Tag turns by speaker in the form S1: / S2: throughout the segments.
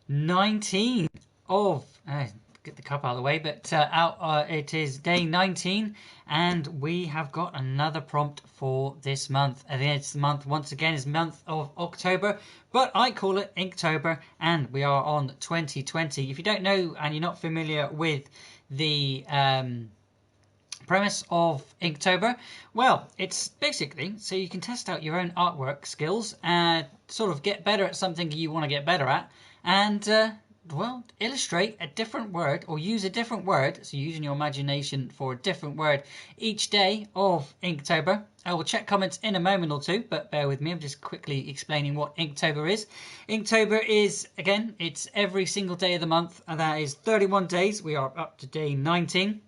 S1: 19 of get the cup out of the way, but it is day 19, and we have got another prompt for this month. I think it's the month, once again, is month of October, but I call it Inktober, and we are on 2020. If you don't know and you're not familiar with the premise of Inktober, well, it's basically so you can test out your own artwork skills and sort of get better at something you want to get better at, and well, illustrate a different word or use a different word, so using your imagination for a different word each day of Inktober. I will check comments in a moment or two, but bear with me, I'm just quickly explaining what Inktober is. Inktober is, again, it's every single day of the month, and that is 31 days. We are up to day 19.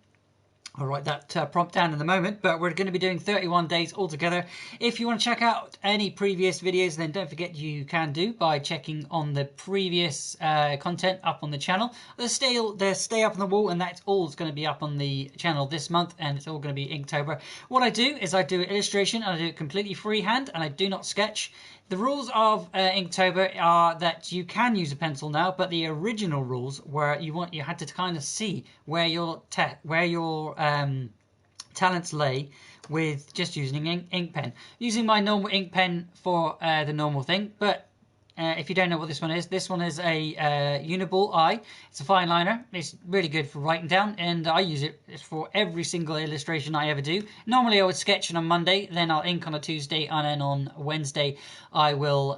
S1: I'll write that prompt down in a moment, but we're going to be doing 31 days altogether. If you want to check out any previous videos, then don't forget you can do by checking on the previous content up on the channel. They're stay up on the wall, and that's all that's going to be up on the channel this month, and it's all going to be Inktober. What I do is I do illustration, and I do it completely freehand, and I do not sketch. The rules of Inktober are that you can use a pencil now, but the original rules were you had to kind of see where your talents lay with just using ink pen. Using my normal ink pen for the normal thing, but if you don't know what this one is a Uniball eye. It's a fine liner. It's really good for writing down, and I use it for every single illustration I ever do. Normally I would sketch on a Monday, then I'll ink on a Tuesday, and then on Wednesday I will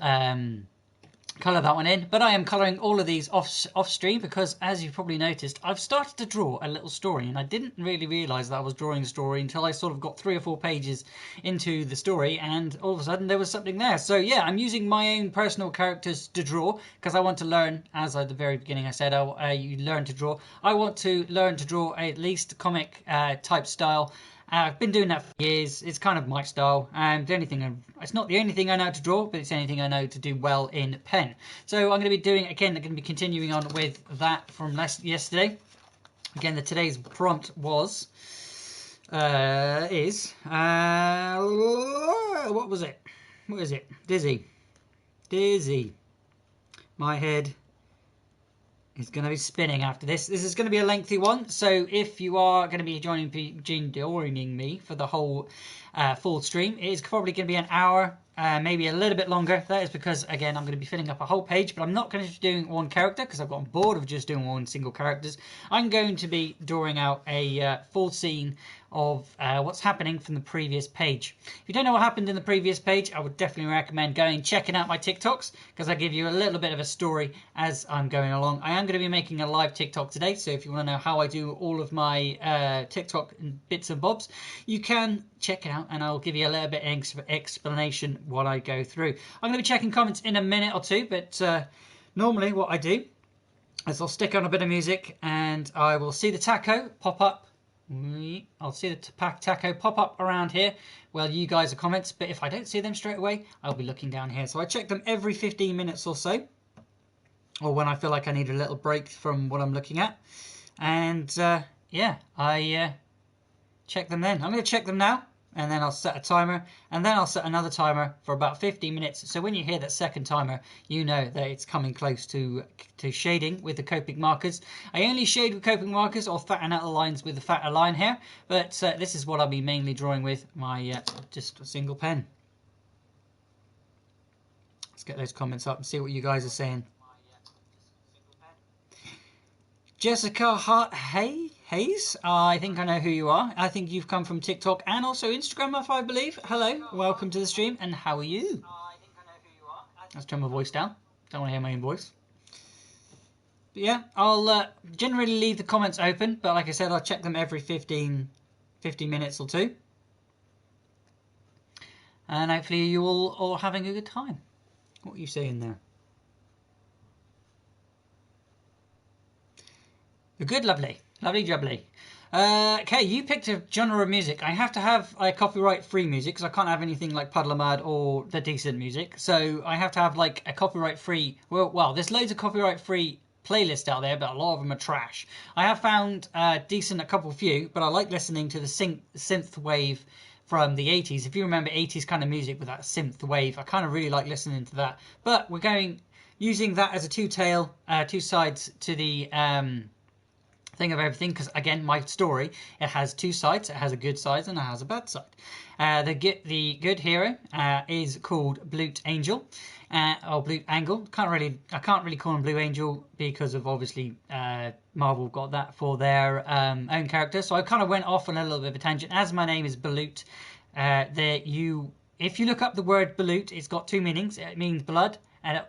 S1: colour that one in. But I am colouring all of these off stream because, as you've probably noticed, I've started to draw a little story, and I didn't really realise that I was drawing a story until I sort of got 3 or 4 pages into the story, and all of a sudden there was something there. So yeah, I'm using my own personal characters to draw because I want to learn, as at the very beginning I said, you learn to draw. I want to learn to draw at least comic type style. I've been doing that for years. It's kind of my style, and it's not the only thing I know how to draw, but it's anything I know to do well in pen. So I'm going to be doing, again, I'm going to be continuing on with that from yesterday. Again, today's prompt what was it? What is it? Dizzy. My head is going to be spinning after this. This is going to be a lengthy one, so if you are going to be joining me for the whole full stream, it is probably going to be an hour, maybe a little bit longer. That is because, again, I'm going to be filling up a whole page, but I'm not going to be doing one character because I've gotten bored of just doing one single characters. I'm going to be drawing out a full scene of what's happening from the previous page. If you don't know what happened in the previous page, I would definitely recommend going and checking out my TikToks, because I give you a little bit of a story as I'm going along. I am going to be making a live TikTok today, so if you want to know how I do all of my TikTok bits and bobs, you can check it out, and I'll give you a little bit of explanation what I go through. I'm going to be checking comments in a minute or two, but normally what I do is I'll stick on a bit of music, and I will see the taco pop up. I'll see the taco pop up around here while you guys are comments, but if I don't see them straight away, I'll be looking down here. So I check them every 15 minutes or so, or when I feel like I need a little break from what I'm looking at. And yeah, I check them then. I'm going to check them now, and then I'll set a timer, and then I'll set another timer for about 15 minutes. So when you hear that second timer, you know that it's coming close to shading with the Copic markers. I only shade with Copic markers or fatten out the lines with the fatter line here, but this is what I'll be mainly drawing with my just a single pen. Let's get those comments up and see what you guys are saying. Jessica Hayes, I think I know who you are. I think you've come from TikTok and also Instagram, I believe. Hello, welcome to the stream, and how are you? Let's turn my voice down. Don't want to hear my own voice. But yeah, I'll generally leave the comments open, but like I said, I'll check them every 15 minutes or two. And hopefully you all are having a good time. What are you saying there? Good, lovely jubbly. Okay, you picked a genre of music. I have to have copyright-free music because I can't have anything like Puddle of Mud or the decent music. So I have to have like a copyright-free. Well, there's loads of copyright-free playlists out there, but a lot of them are trash. I have found decent, a couple few, but I like listening to the synth wave from the 80s. If you remember 80s kind of music with that synth wave, I kind of really like listening to that. But we're going using that as a two sides to the thing of everything, because again, my story, it has two sides. It has a good side and it has a bad side. The good hero is called Blute Angel, or Blute Angle. I can't really call him Blue Angel because of obviously Marvel got that for their own character. So I kind of went off on a little bit of a tangent. As my name is Blute, if you look up the word Blute, it's got two meanings. It means blood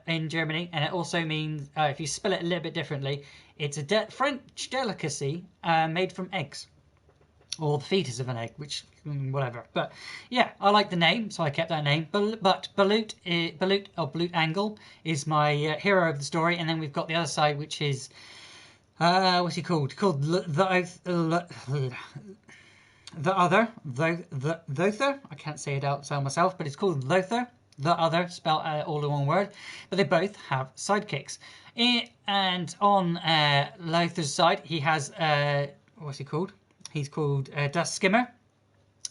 S1: in Germany, and it also means, if you spell it a little bit differently, it's a French delicacy made from eggs, or the fetus of an egg, which whatever. But yeah, I like the name, so I kept that name. But Blute or Blute Angle is my hero of the story, and then we've got the other side, which is what's he called? Called the Other. I can't say it out myself, but it's called Lothar. The Other, spelled all in one word. But they both have sidekicks. And on Lothar's side, he has what's he called? He's called Dust Skimmer.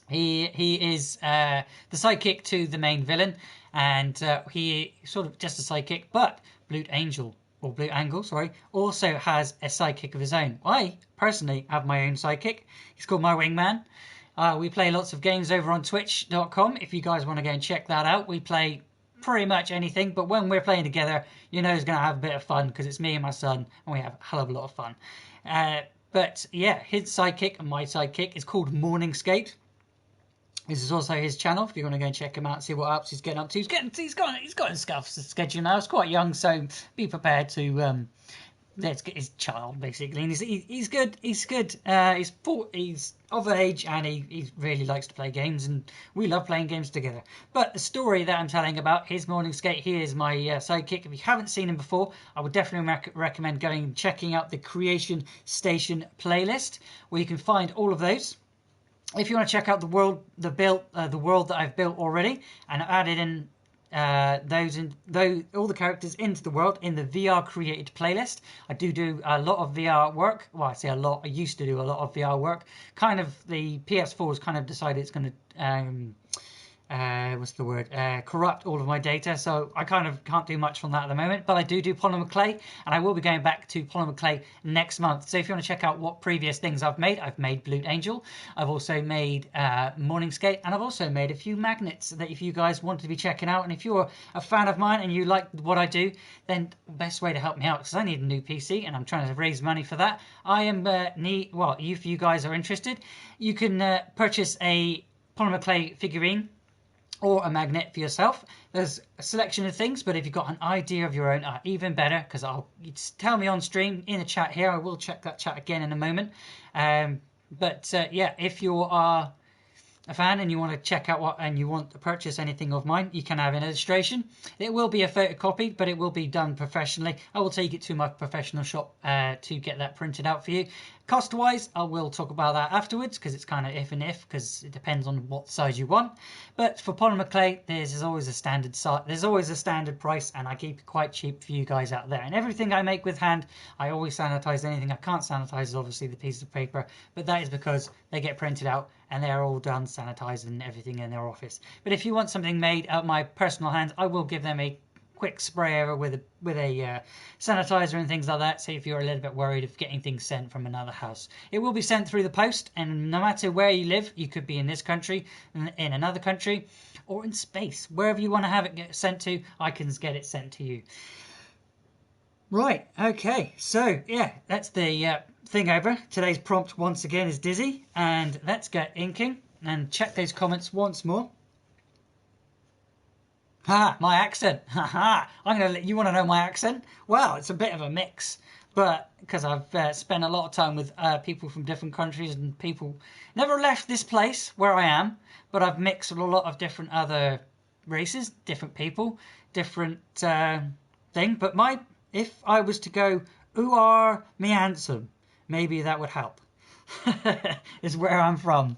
S1: He is the sidekick to the main villain, and he sort of just a sidekick. But Blute Angel, or Blute Angle, sorry, also has a sidekick of his own. I personally have my own sidekick. He's called my wingman. We play lots of games over on twitch.com. If you guys want to go and check that out, we play pretty much anything. But when we're playing together, you know it's going to have a bit of fun because it's me and my son, and we have a hell of a lot of fun. But yeah, his sidekick and my sidekick is called Morningscape. This is also his channel. If you want to go and check him out, see what else he's getting up to. He's got his stuff scheduled now. He's quite young, so be prepared to. Let's get his child basically, and he's good. He's good. He's of age, and he really likes to play games, and we love playing games together. But the story that I'm telling about, his morning skate, he is my sidekick. If you haven't seen him before, I would definitely recommend going and checking out the Creation Station playlist, where you can find all of those. If you want to check out the world that I've built already, and added in all the characters into the world in the VR created playlist. I do a lot of VR work. Well, I say a lot. I used to do a lot of VR work. Kind of the PS4 has kind of decided it's going to corrupt all of my data, so I kind of can't do much from that at the moment, but I do polymer clay, and I will be going back to polymer clay next month. So if you want to check out what previous things I've made Blute Angel, I've also made Morningscape, and I've also made a few magnets that if you guys want to be checking out, and if you're a fan of mine and you like what I do, then the best way to help me out, because I need a new PC and I'm trying to raise money for that, if you guys are interested, you can purchase a polymer clay figurine or a magnet for yourself. There's a selection of things, but if you've got an idea of your own, even better, because you just tell me on stream in the chat here. I will check that chat again in a moment. If you are a fan and you want to check out and you want to purchase anything of mine, you can have an illustration. It will be a photocopy, but it will be done professionally. I will take it to my professional shop to get that printed out for you. Cost wise, I will talk about that afterwards, because it's kind of if, because it depends on what size you want. But for polymer clay, there's always a standard size. There's always a standard price, and I keep it quite cheap for you guys out there. And everything I make with hand, I always sanitize. Anything I can't sanitize is obviously the piece of paper, but that is because they get printed out and they're all done sanitized and everything in their office. But if you want something made out of my personal hands, I will give them a quick spray over with a sanitizer and things like that. So if you're a little bit worried of getting things sent from another house, it will be sent through the post, and no matter where you live, you could be in this country, in another country, or in space, wherever you want to have it get sent to, I can get it sent to you. Right, okay, so yeah, that's the thing over. Today's prompt once again is Dizzy, and let's get inking and check those comments once more. My accent. You want to know my accent? Well, it's a bit of a mix, but because I've spent a lot of time with people from different countries, and people never left this place where I am, but I've mixed with a lot of different other races, different people, different thing. But if I was to go, "Who are me handsome?" maybe that would help. Is where I'm from.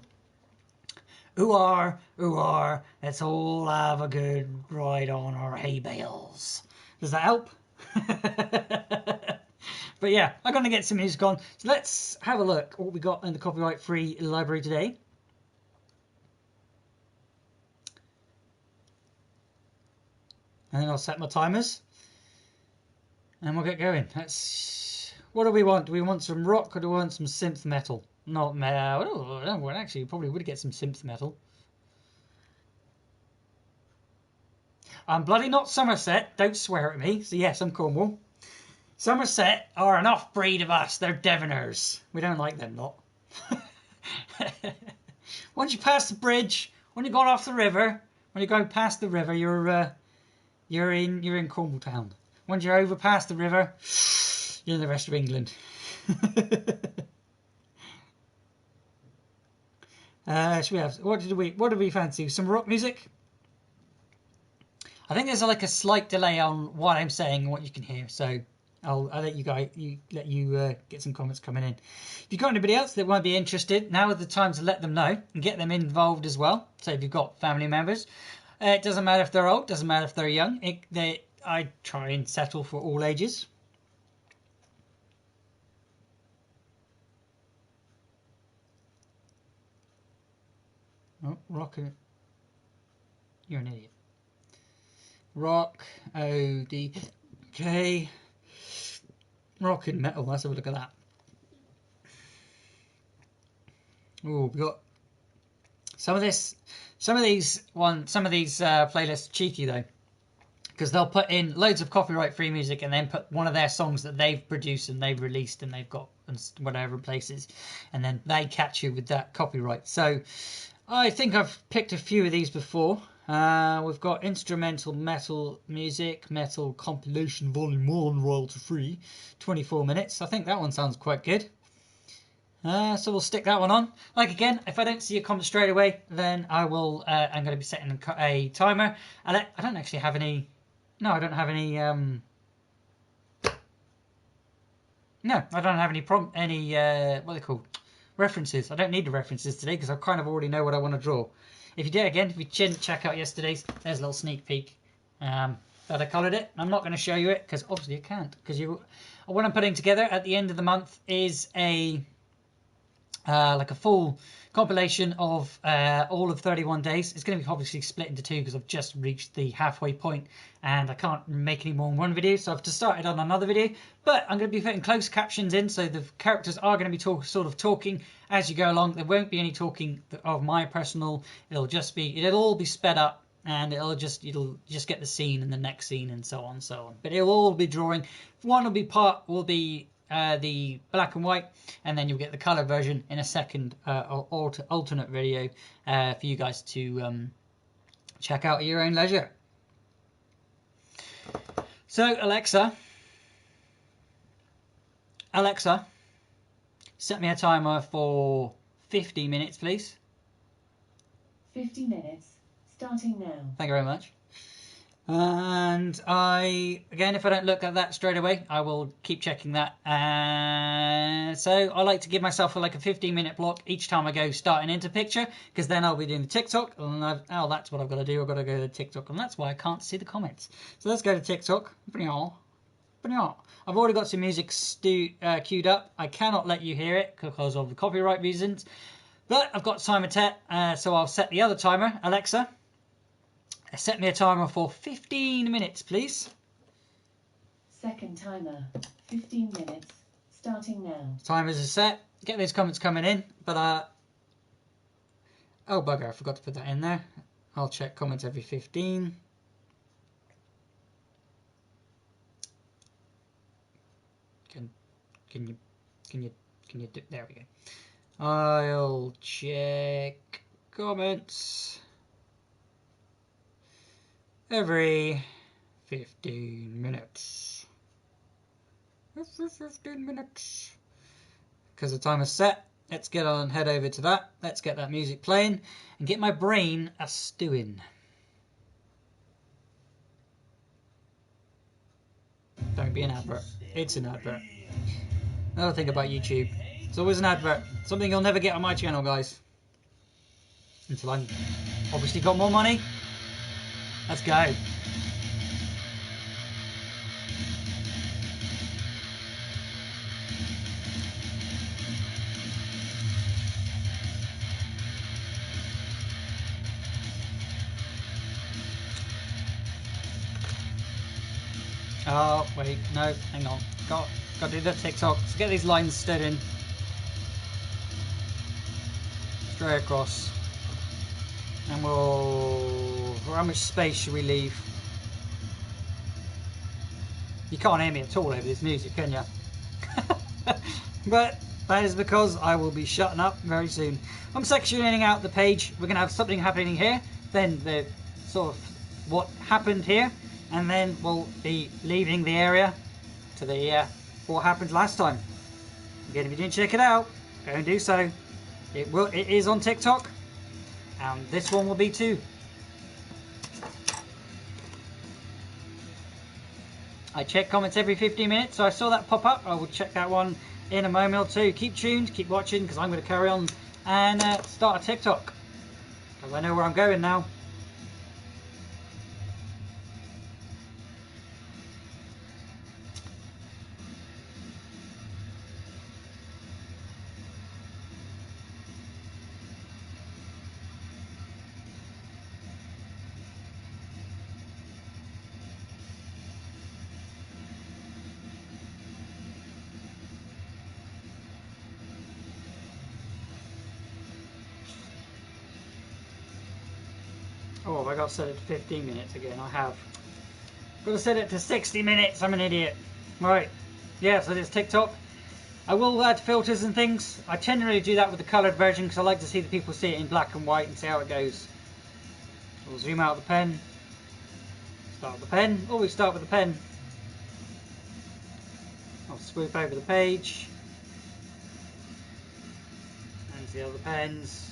S1: Ooh are, let's all have a good ride on our hay bales. Does that help? But yeah, I'm going to get some music on. So let's have a look what we got in the copyright-free library today. And then I'll set my timers. And we'll get going. What do we want? Do we want some rock or do we want some synth metal? Not metal. Well, actually, you probably would get some synth metal. I'm bloody not Somerset. Don't swear at me. So yes, I'm Cornwall. Somerset are an off-breed of us. They're Devoners. We don't like them lot. Once you pass the bridge, when you got off the river, when you go past the river, you're in Cornwall town. Once you're over past the river, you're in the rest of England. Should we have what do we fancy? Some rock music? I think there's like a slight delay on what I'm saying and what you can hear, so I'll let you guys get some comments coming in. If you've got anybody else that might be interested, now is the time to let them know and get them involved as well. So if you've got family members, it doesn't matter if they're old, doesn't matter if they're young. I try and settle for all ages. Oh, rock. You're an idiot. Rock, O-D-K. Rock and metal. Let's have a look at that. Oh, we got some of these playlists cheeky though, because they'll put in loads of copyright-free music and then put one of their songs that they've produced and they've released and they've got whatever places, and then they catch you with that copyright. So I think I've picked a few of these before. We've got instrumental metal music, metal compilation volume 1, royalty free, 24 minutes. I think that one sounds quite good. So we'll stick that one on. Like again, if I don't see a comment straight away, then I will. I'm going to be setting a timer. I don't actually have any. No, I don't have any. No, I don't have any what are they called? References. I don't need the references today because I kind of already know what I want to draw. If you didn't check out yesterday's, there's a little sneak peek that I coloured it. I'm not going to show you it because obviously I can't. Because what I'm putting together at the end of the month is like a full compilation of all of 31 days. It's going to be obviously split into two because I've just reached the halfway point and I can't make any more in one video, so I've just started on another video. But I'm going to be putting closed captions in, so the characters are going to be talking as you go along. There won't be any talking of my personal. It'll all be sped up, and you'll just get the scene and the next scene and so on and so on. But it'll all be drawing. One will be the black and white, and then you'll get the color version in a second alternate video for you guys to check out at your own leisure. So Alexa, set me a timer for 50 minutes, please.
S2: 50 minutes, starting now.
S1: Thank you very much. And again, if I don't look at that straight away, I will keep checking that. So I like to give myself a 15-minute block each time I go starting into picture, because then I'll be doing the TikTok, and that's what I've got to do. I've got to go to TikTok, and that's why I can't see the comments. So let's go to TikTok. I've already got some music queued up. I cannot let you hear it because of the copyright reasons, but I've got timer set, so I'll set the other timer. Alexa, set me a timer for 15 minutes, please.
S2: Second timer, 15 minutes, starting now.
S1: Timers are set. Get those comments coming in, but oh bugger, I forgot to put that in there. I'll check comments every 15. Can you do, there we go. I'll check comments every 15 minutes. Every 15 minutes. Because the timer's set, let's head over to that. Let's get that music playing and get my brain a stewing. Don't be an advert. It's an advert. Another thing about YouTube. It's always an advert. Something you'll never get on my channel, guys. Until I'm obviously got more money. Let's go. Oh, wait, no, hang on. Got to do the TikTok. Let's get these lines stood in. Straight across. And we'll... How much space should we leave? You can't hear me at all over this music, can you? But that is because I will be shutting up very soon. I'm sectioning out the page. We're going to have something happening here. Then the sort of what happened here. And then we'll be leaving the area to the what happened last time. Again, if you didn't check it out, go and do so. It is on TikTok. And this one will be too. I check comments every 15 minutes, so I saw that pop up. I will check that one in a moment or two. Keep tuned, keep watching, because I'm going to carry on and start a TikTok. Because I know where I'm going now. Oh, have I got to set it to 15 minutes again? I have. Got to set it to 60 minutes. I'm an idiot. Right. Yeah, so this TikTok. I will add filters and things. I tend to really do that with the coloured version because I like to see the people see it in black and white and see how it goes. We'll zoom out the pen. Start with the pen. Always start with the pen. I'll swoop over the page. And the other pens.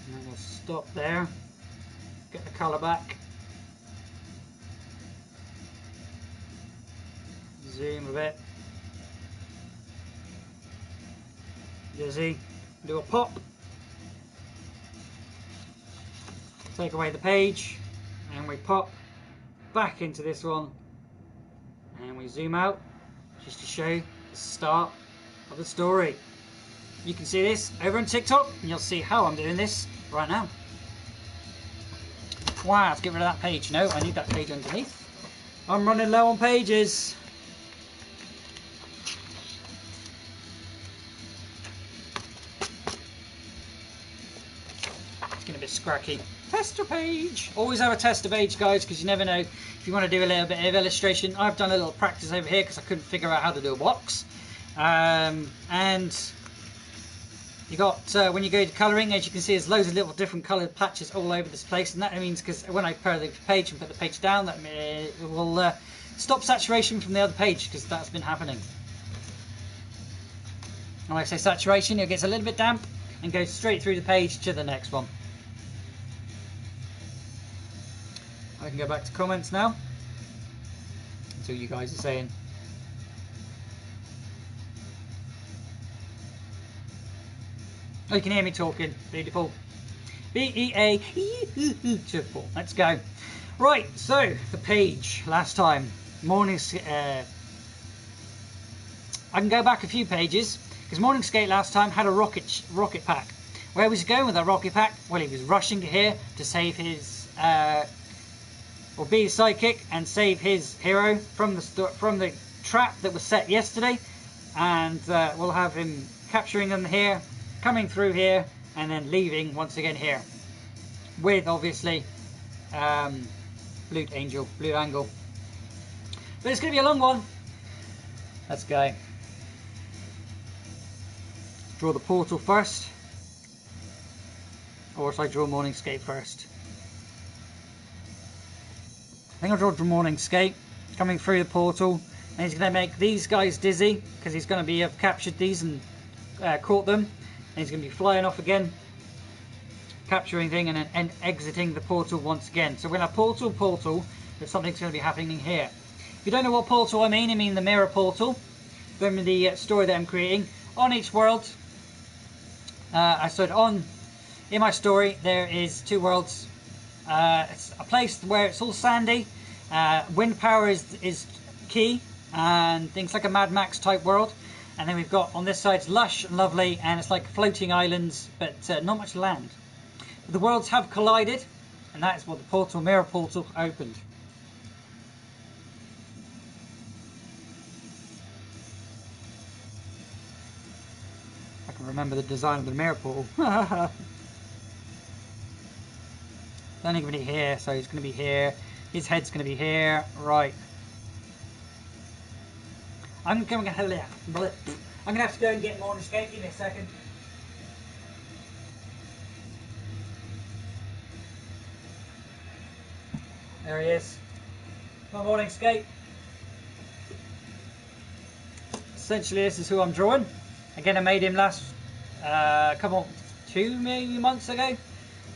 S1: And then we'll stop there. Get the colour back. Zoom a bit. Dizzy. Do a pop. Take away the page. And we pop back into this one. And we zoom out. Just to show the start of the story. You can see this over on TikTok. And you'll see how I'm doing this right now. Wow, let's get rid of that page. No, I need that page underneath. I'm running low on pages. A bit scracky. Tester page. Always have a tester page, guys, because you never know if you want to do a little bit of illustration. I've done a little practice over here because I couldn't figure out how to do a box. And you got when you go to colouring, as you can see, there's loads of little different coloured patches all over this place, and that means because when I pair the page and put the page down, that will stop saturation from the other page because that's been happening. And when I say saturation, it gets a little bit damp and goes straight through the page to the next one. I can go back to comments now. That's all you guys are saying. Oh, you can hear me talking. Beautiful. Beautiful. Let's go. Right, so the page last time. Morning. I can go back a few pages because Morning Skate last time had a rocket pack. Where was he going with that rocket pack? Well, he was rushing here to save his. Or be a sidekick and save his hero from the trap that was set yesterday, and we'll have him capturing them here, coming through here, and then leaving once again here, with obviously blue angle. But it's going to be a long one. Let's go. Draw the portal first, or should I draw Morning Skate first? I think I'll draw Morning Skate coming through the portal, and he's going to make these guys dizzy because he's going to have captured these and caught them, and he's going to be flying off again, capturing thing and then exiting the portal once again. So when I portal, there's something's going to be happening here. If you don't know what portal I mean the mirror portal from the story that I'm creating. On each world, I said in my story there is two worlds. It's a place where it's all sandy. Wind power is key, and things like a Mad Max type world. And then we've got on this side it's lush and lovely, and it's like floating islands, but not much land. But the worlds have collided, And that is what the mirror portal opened. I can remember the design of the mirror portal. Don't anybody here, so he's going to be here. His head's going to be here. Right. I'm going to have to go and get more escape. Give me a second. There he is. My morning escape. Essentially, this is who I'm drawing. Again, I made him last two maybe months ago.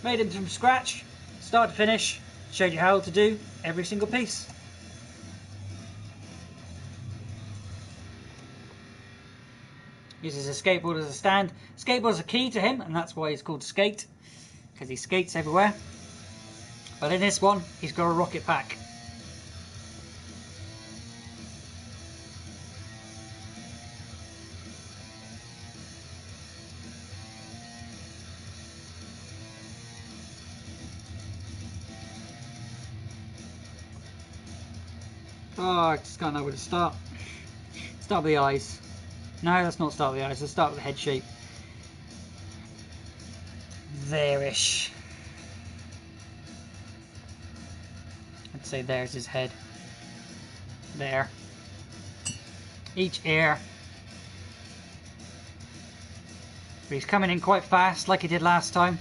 S1: Made him from scratch, start to finish. Showed you how to do every single piece. Uses a skateboard as a stand. Skateboard's a key to him, and that's why he's called Skate, because he skates everywhere. But in this one, he's got a rocket pack. Oh, I just can't know where to start. Start with the eyes. No, let's not start with the eyes. Let's start with the head shape. There-ish. I'd say there's his head. There. Each ear. But he's coming in quite fast, like he did last time.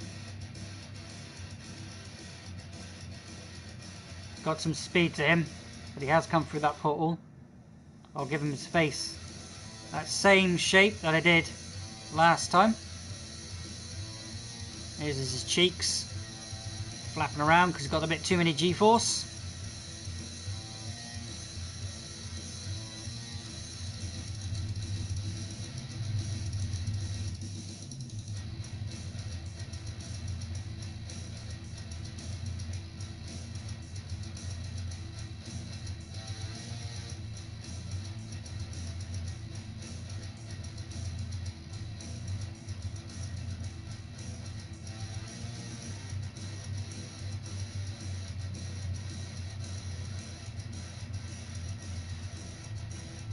S1: He's got some speed to him, but he has come through that portal. I'll give him his face. That same shape that I did last time. Here's his cheeks. Flapping around because he's got a bit too many G-force.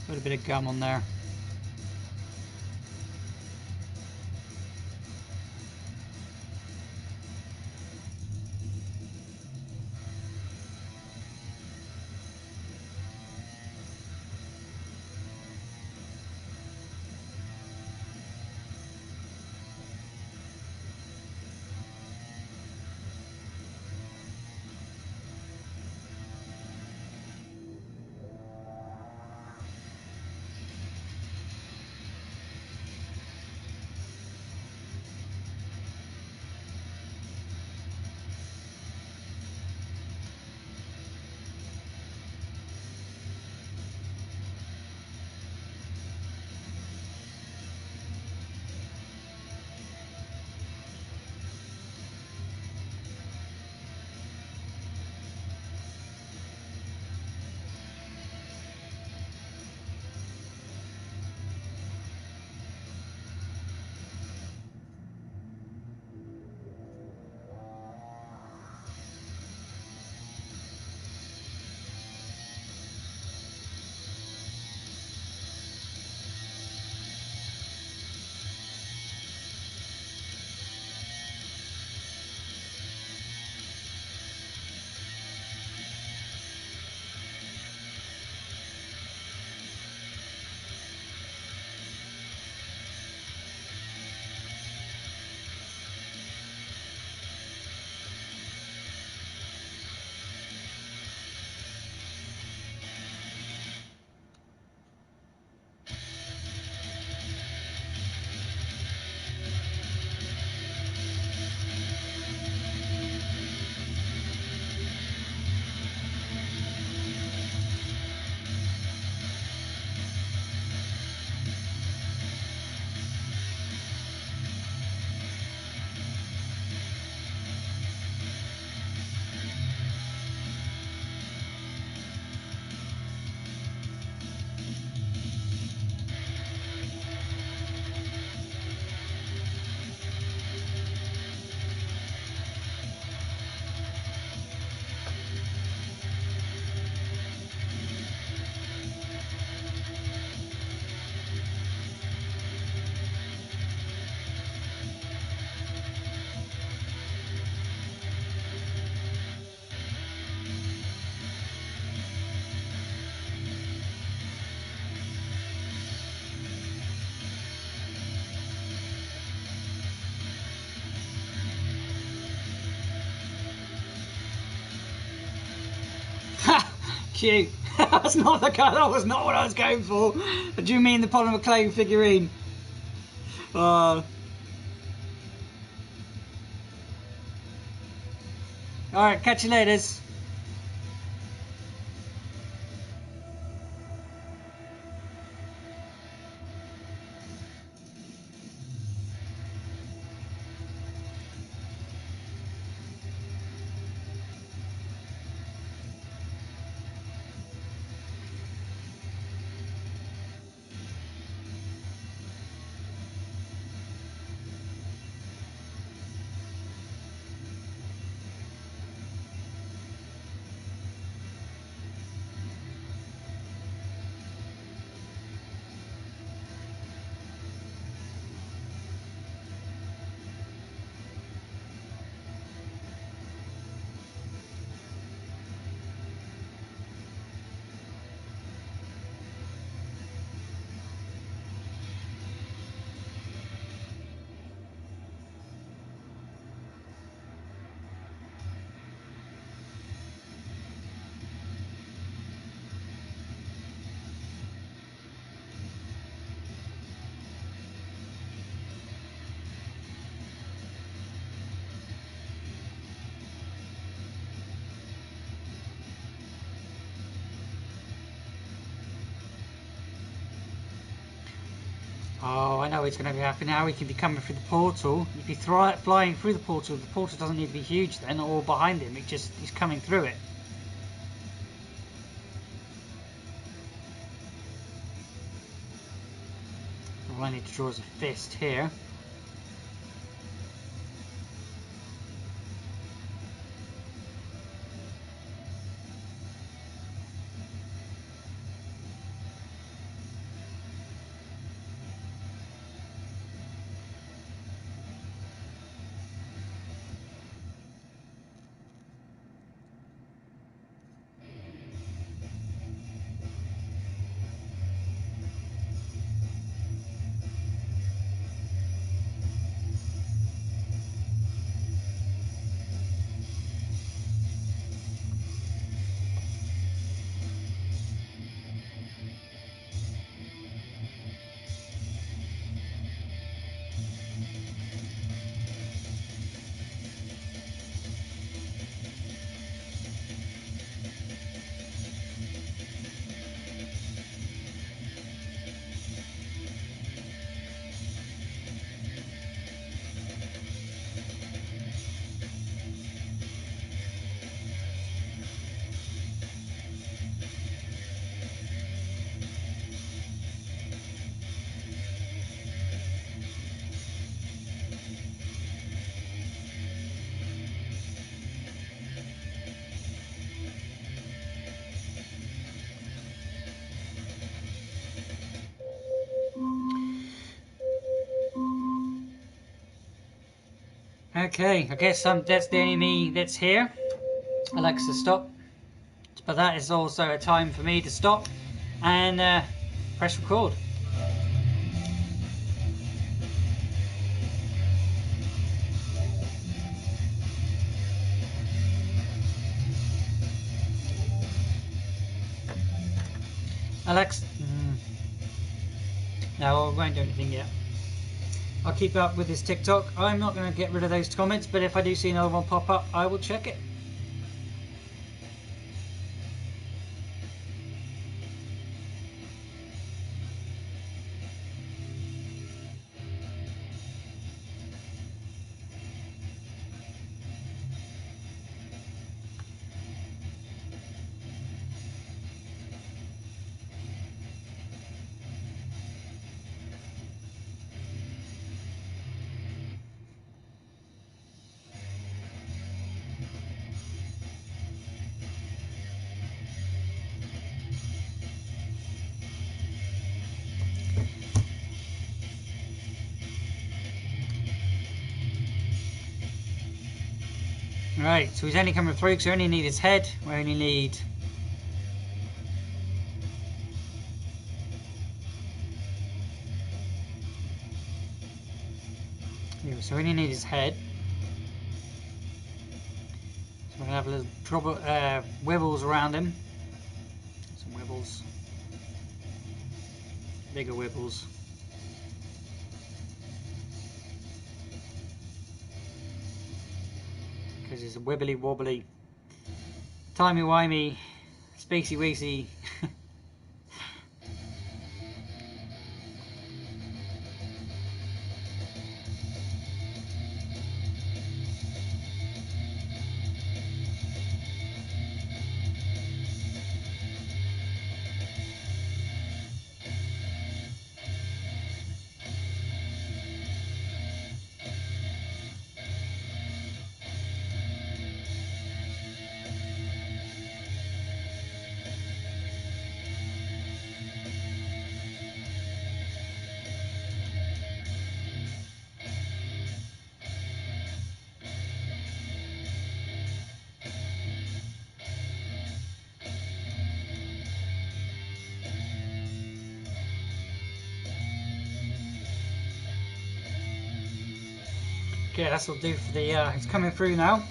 S1: Put a bit of gum on there. Cute. That's not the colour. That was not what I was going for. Do you mean the polymer clay figurine? Alright, catch you later. Oh, I know it's going to be happening now. He could be coming through the portal. He'd be flying through the portal. The portal doesn't need to be huge then, or behind him. He's coming through it. All I need to draw is a fist here. Okay, I guess that's the only me that's here. Alexa, stop. But that is also a time for me to stop and press record. Alex, no, I won't do anything yet. I'll keep up with this TikTok. I'm not going to get rid of those comments, but if I do see another one pop up, I will check it. Right, so he's only coming through because we only need his head. We only need... Yeah, so we only need his head. So we're going to have a little wibbles around him. Some wibbles. Bigger wibbles. Because it's a wibbly wobbly, timey wimey, spacey weasy. Okay, that'll do for the, it's coming through now.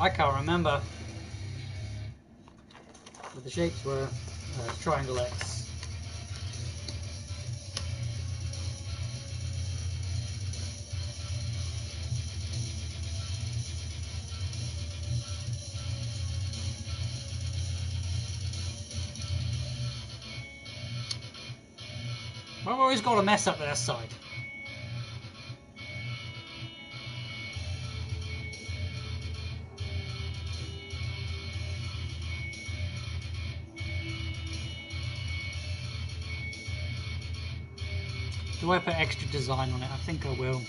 S1: I can't remember what the shapes were. Triangle X. Well, I've always got to mess up their side. Do I put extra design on it? I think I will.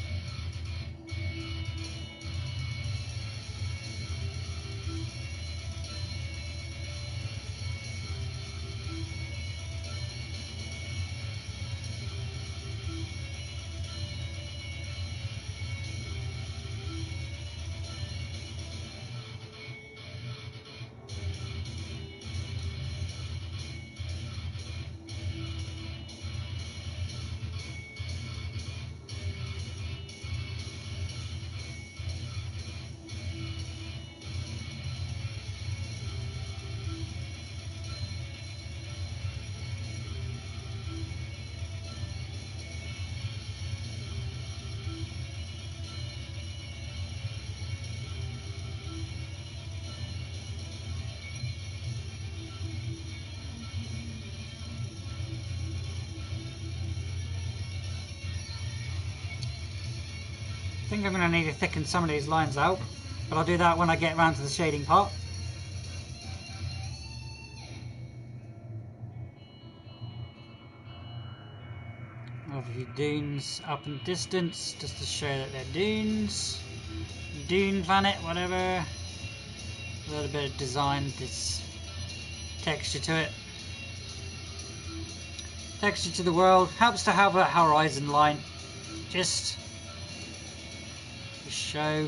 S1: I think I'm going to need to thicken some of these lines out, but I'll do that when I get around to the shading part. Have a few dunes up in the distance, just to show that they're dunes. Dune planet, whatever. A little bit of design, this texture to it. Texture to the world. Helps to have a horizon line. Just to show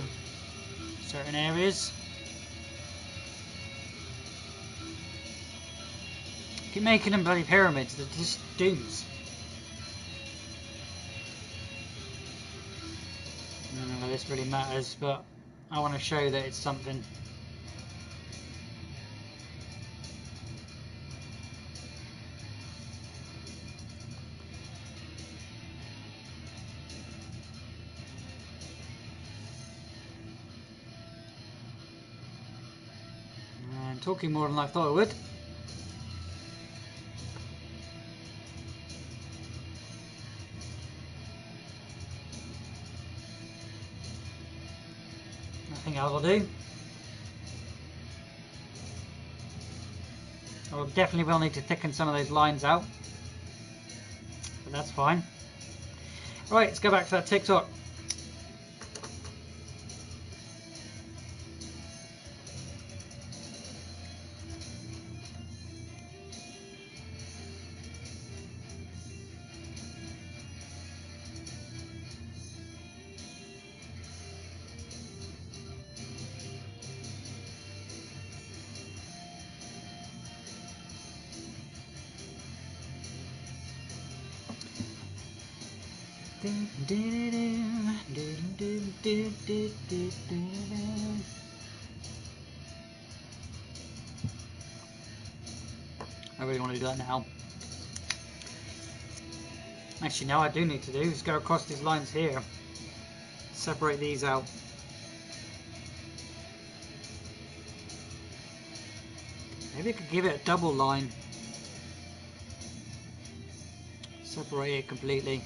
S1: certain areas. Keep making them bloody pyramids, they're just dunes. None of this really matters, but I want to show that it's something. talking more than I thought I would. I think I will do. I definitely will need to thicken some of those lines out, but that's fine. Right, let's go back to that TikTok. I really want to do that now. Actually, now I do need to do is go across these lines here, separate these out. Maybe I could give it a double line, separate it completely.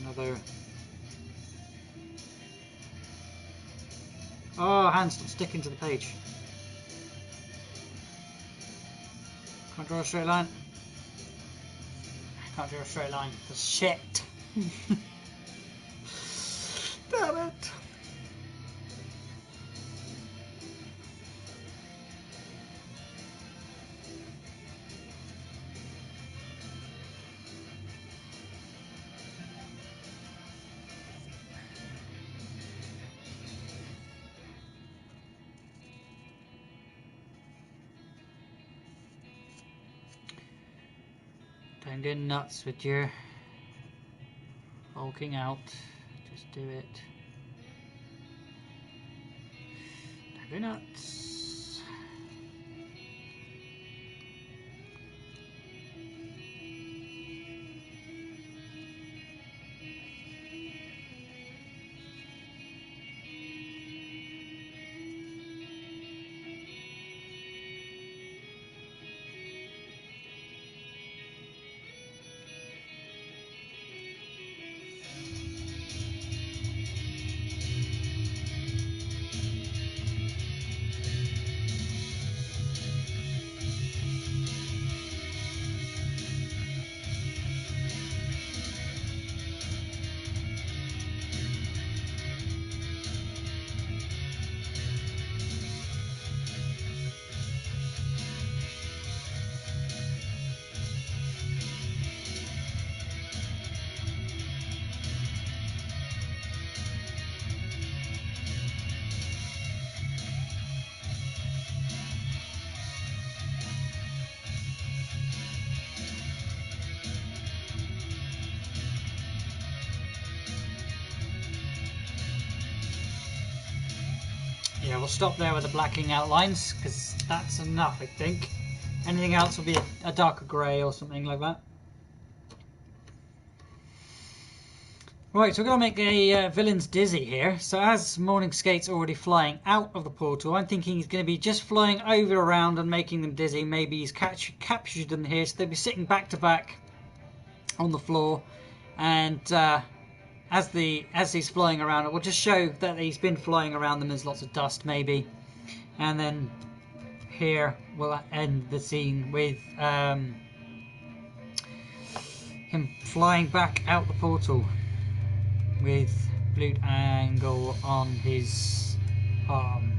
S1: Another. Oh, hands stop sticking to the page. Can't draw a straight line. Can't draw a straight line. For shit. Damn it. Don't get nuts with your hulking out. Just do it. Don't go nuts. Yeah, we'll stop there with the blacking outlines because that's enough, I think. Anything else will be a darker grey or something like that. Right, so we're going to make a villain's dizzy here. So as Morning Skate's already flying out of the portal, I'm thinking he's going to be just flying over around and making them dizzy. Maybe he's captured them here, so they'll be sitting back to back on the floor. And as he's flying around, it will just show that he's been flying around them. There's lots of dust, maybe. And then here we'll end the scene with him flying back out the portal with Blue Angle on his arm.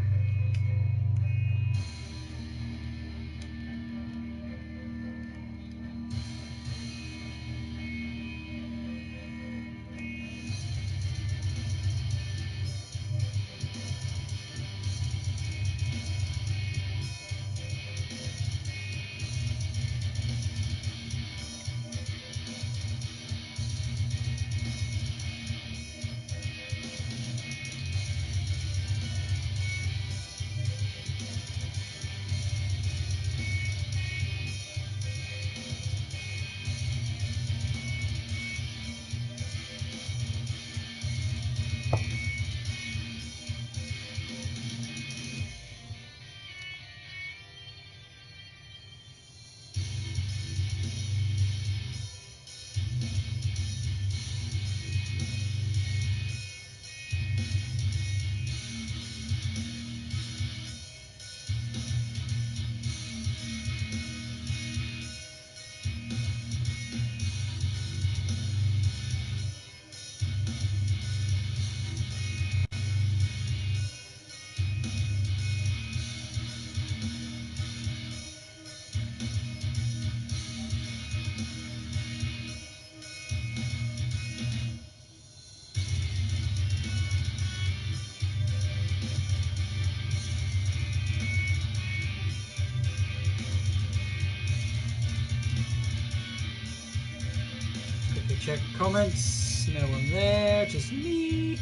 S1: check comments. No one there, just me.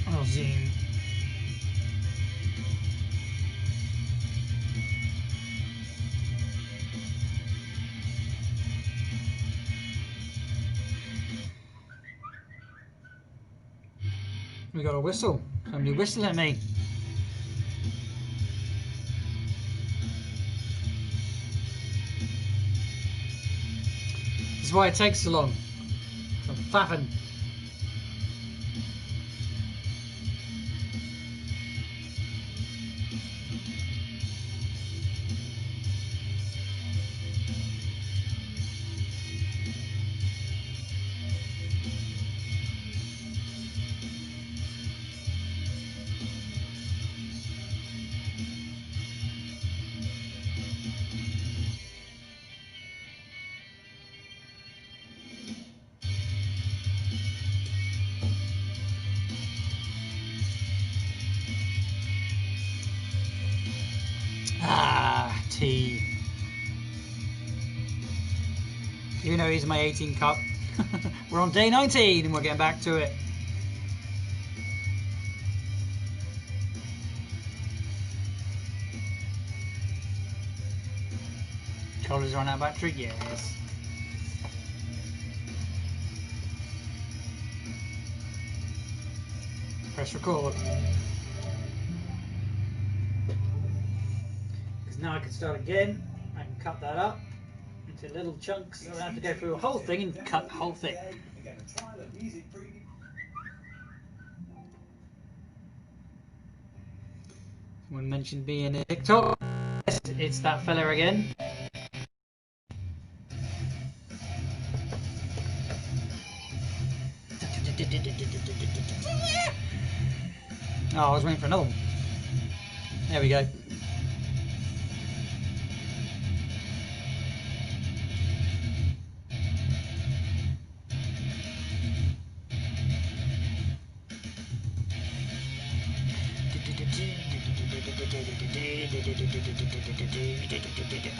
S1: I'll zoom. We got a whistle. Somebody whistling at me. This is why it takes so long. I'm faffing. Ah, tea. Even though he's my 18 cup. We're on day 19 and we're getting back to it. Controller's run out of battery? Yes. Press record. Because now I can start again. I can cut that up into little chunks. I don't have to go through a whole thing and cut the whole thing. Someone mentioned being a TikTok. It's that fella again. Oh, I was waiting for another one. There we go.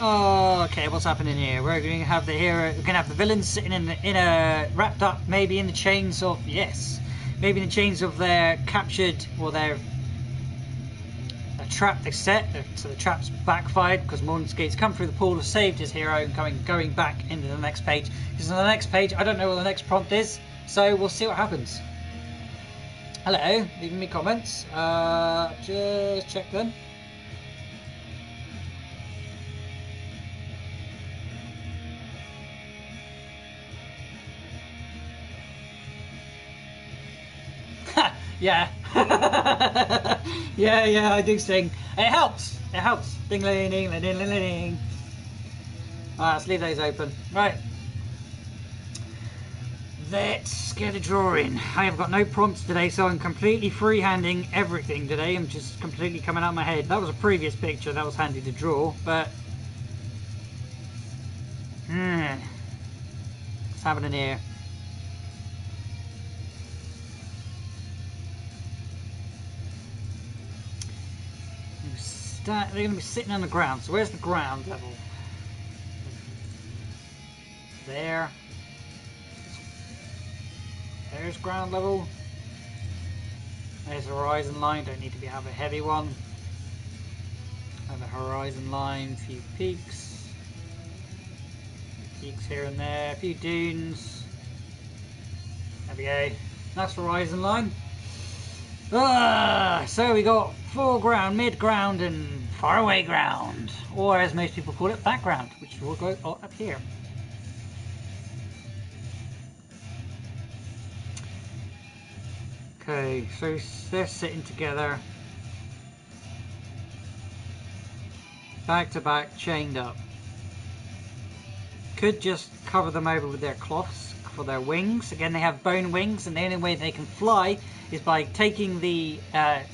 S1: Oh, okay. What's happening here? We're going to have the hero. We're going to have the villains sitting in a wrapped up, maybe in the chains of maybe in the chains of their captured or their trap they set. So the trap's backfired because Morningskate's come through the pool, have saved his hero, and going back into the next page. Because on the next page, I don't know what the next prompt is, so we'll see what happens. Hello, leaving me comments. Just check them. Yeah. yeah, I do sing. It helps. It helps. Ding, ding, ding, ding, ding, ding. Alright, let's leave those open. Right. Let's get a drawing. I have got no prompts today, so I'm completely freehanding everything today. I'm just completely coming out of my head. That was a previous picture. That was handy to draw, but... what's happening here? They're going to be sitting on the ground. So where's the ground level? There. There's ground level. There's the horizon line. Don't need to have a heavy one. Have a horizon line. A few peaks. Peaks here and there. A few dunes. There we go. That's horizon line. So we got foreground, mid-ground and faraway ground, or as most people call it, background, which will go up here. Okay, so they're sitting together, back to back, chained up. Could just cover them over with their cloths for their wings. Again, they have bone wings, and the only way they can fly is by taking the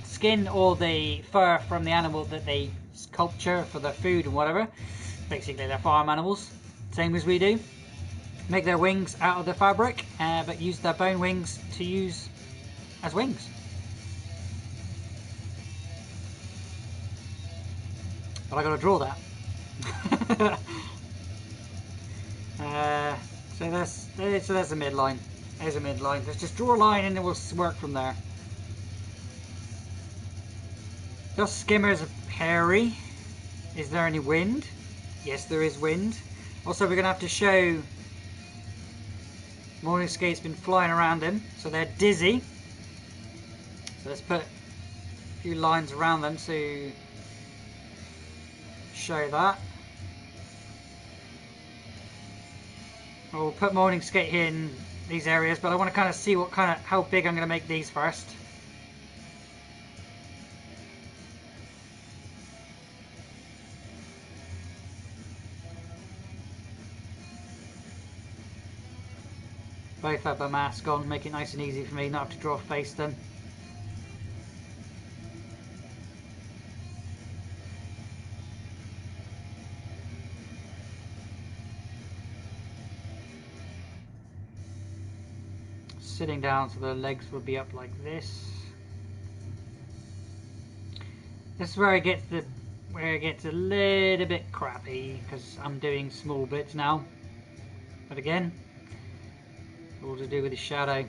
S1: skin or the fur from the animal that they sculpture for their food and whatever. Basically, they're farm animals, same as we do. Make their wings out of the fabric, but use their bone wings to use as wings. But I got to draw that. So that's a midline. There's a midline. Let's just draw a line and then we'll work from there. Dust skimmers are hairy. Is there any wind? Yes, there is wind. Also, we're going to have to show Morning Skate's been flying around him, so they're dizzy. So let's put a few lines around them to show that. We'll put Morning Skate here in these areas, but I want to kind of see how big I'm going to make these first. Both have a mask on, make it nice and easy for me, not have to draw a face then. Sitting down so the legs will be up like this. This is where it gets a little bit crappy because I'm doing small bits now. But again, all to do with the shadow.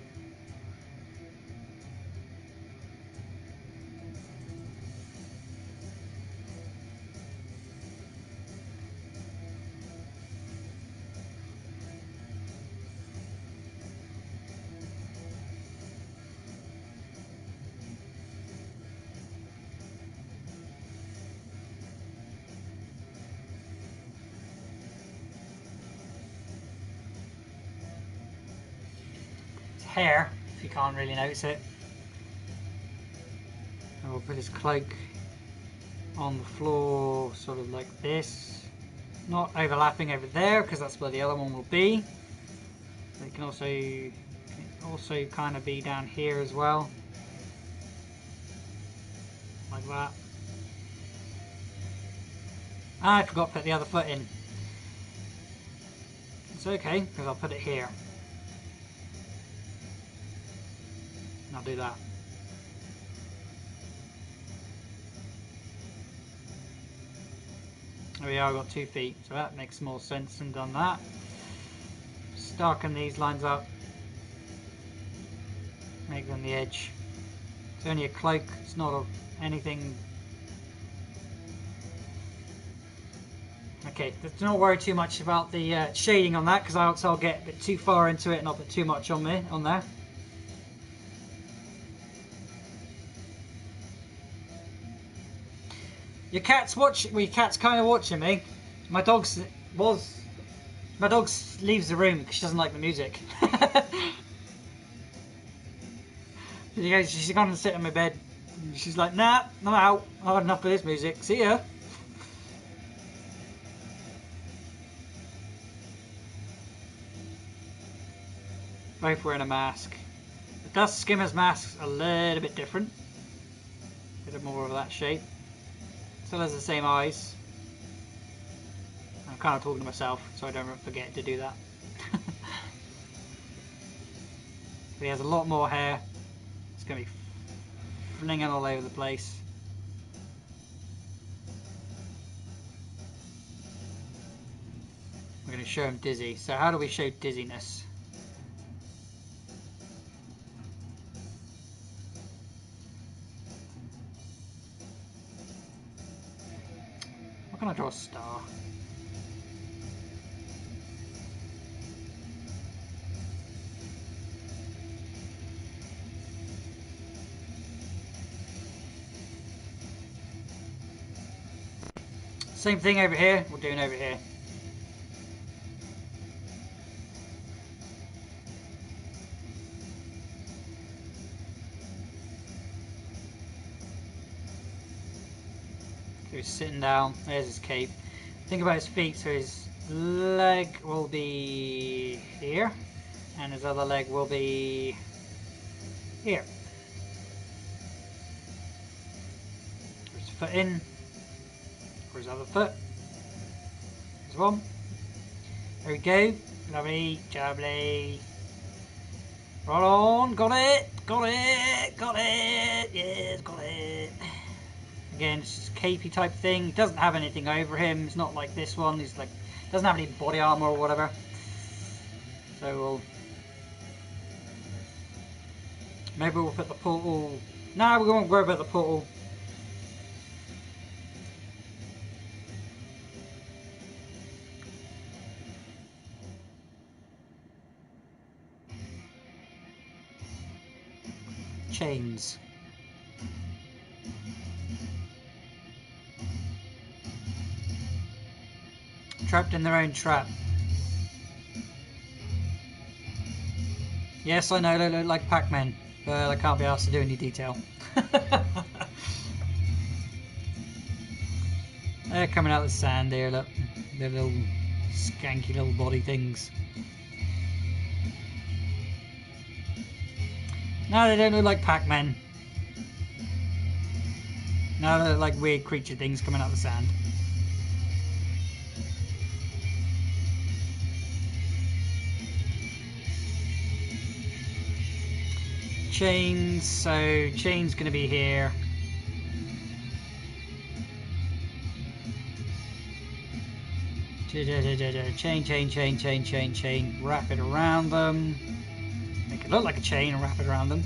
S1: Hair, if you can't really notice it. And we'll put his cloak on the floor sort of like this, not overlapping over there because that's where the other one will be. It can also kind of be down here as well, like that. I forgot to put the other foot in. It's okay because I'll put it here. I'll do that. There we are, I've got 2 feet, so that makes more sense than done that. Just darken these lines up. Make them the edge. It's only a cloak, it's not anything. Okay, let's not worry too much about the shading on that because I'll get a bit too far into it and I'll put too much on there. Your cat's kind of watching me. My dog leaves the room because she doesn't like the music. She's gone and sit on my bed. She's like, nah, I'm out. I've had enough of this music. See ya. Both wearing a mask. The dust skimmer's mask's a little bit different. A bit more of that shape. Still has the same eyes. I'm kind of talking to myself, so I don't forget to do that. But he has a lot more hair. It's going to be flinging all over the place. We're going to show him dizzy. So how do we show dizziness? Why can't I draw a star? Same thing over here, we're doing over here. So he's sitting down, there's his cape. Think about his feet, so his leg will be here, and his other leg will be here. Put his foot in, for his other foot. There's one. There we go. Lovely, jubbly. Right on, got it, got it, got it, yes, got it. Again, it's just a capey type thing. He doesn't have anything over him. It's not like this one. He's like, doesn't have any body armor or whatever. So maybe we'll put the portal. No, we won't worry about the portal. Chains. Trapped in their own trap. Yes, I know they look like Pac-Man, but I can't be asked to do any detail. They're coming out of the sand here, look. They're little skanky little body things. No, they don't look like Pac-Man. No, they look like weird creature things coming out of the sand. Chains, so chain's going to be here. Chain. Wrap it around them. Make it look like a chain and wrap it around them.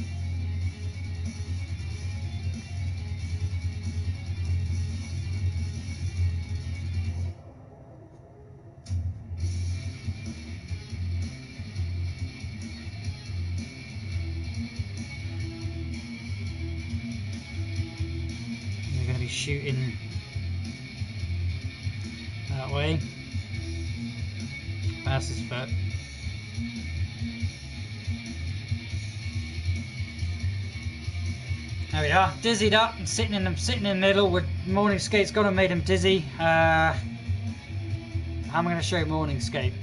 S1: They're going to be shooting that way. Fast as fuck. There we are, dizzied up and sitting in the middle with Morning Skate's gone and made him dizzy. How am I going to show Morning Skate?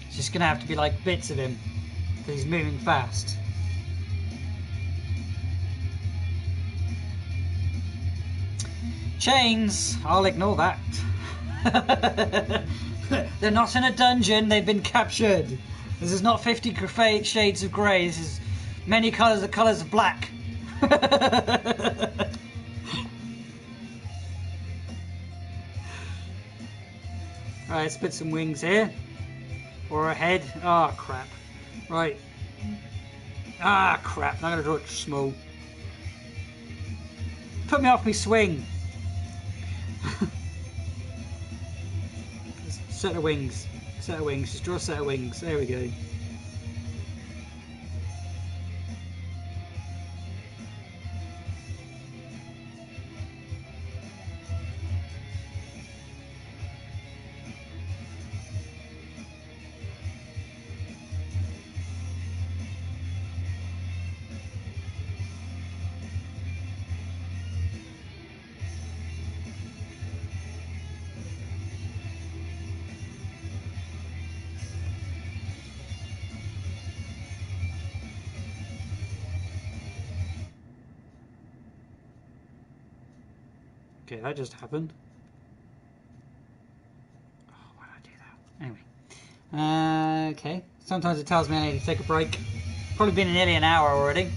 S1: It's just going to have to be like bits of him because he's moving fast. Chains, I'll ignore that. They're not in a dungeon, they've been captured. This is not 50 Shades of Grey, this is many colours, the colours of black. Alright, let's put some wings here. Or a head. Ah, oh, crap. Right. Ah, crap. I'm going to draw it small. Put me off me swing. Set of wings. Set of wings. Just draw a set of wings. There we go. Okay, that just happened. Oh, why did I do that? Anyway. Okay. Sometimes it tells me I need to take a break. Probably been nearly an hour already.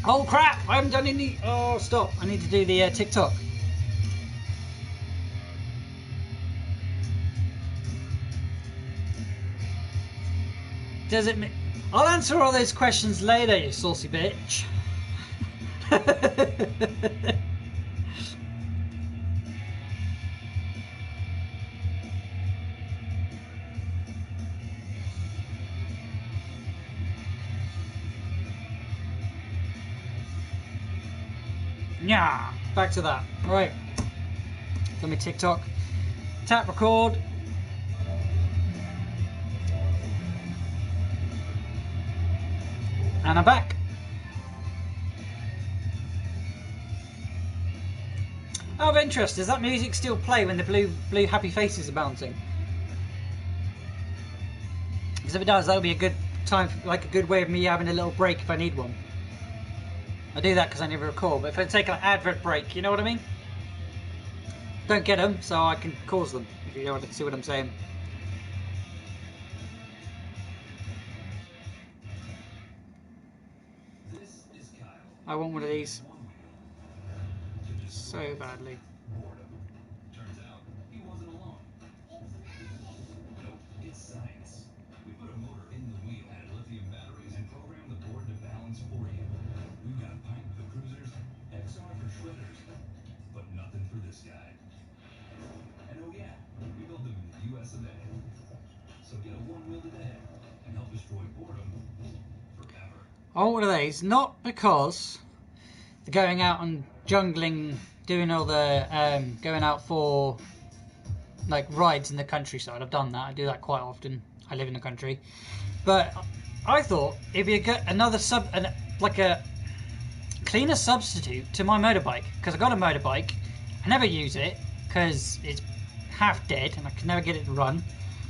S1: Oh crap! I haven't done any... Oh, stop. I need to do the TikTok. Does it... I'll answer all those questions later, you saucy bitch. Yeah, back to that. Right. Let me TikTok. Tap record. And I'm back. Out of interest, does that music still play when the blue happy faces are bouncing? Because if it does, that'll be a good time, like a good way of me having a little break if I need one. I do that because I never record, but if I take an advert break, you know what I mean? Don't get them, so I can cause them, if you don't see what I'm saying. I want one of these so badly.
S3: Turns out he wasn't alone. Nope, it's science. We put a motor in the wheel, added lithium batteries, and programmed the board to balance for you. We've got pipe for cruisers, XR for shredders, but nothing for this guy. And oh yeah, we build them in the US of A. So get a one wheel today and help destroy boredom forever.
S1: I want one of these, not because they're going out and jungling, doing all the going out for like rides in the countryside. I've done that. I do that quite often. I live in the country, but I thought it'd be like a cleaner substitute to my motorbike, because I got a motorbike. I never use it because it's half dead and I can never get it to run.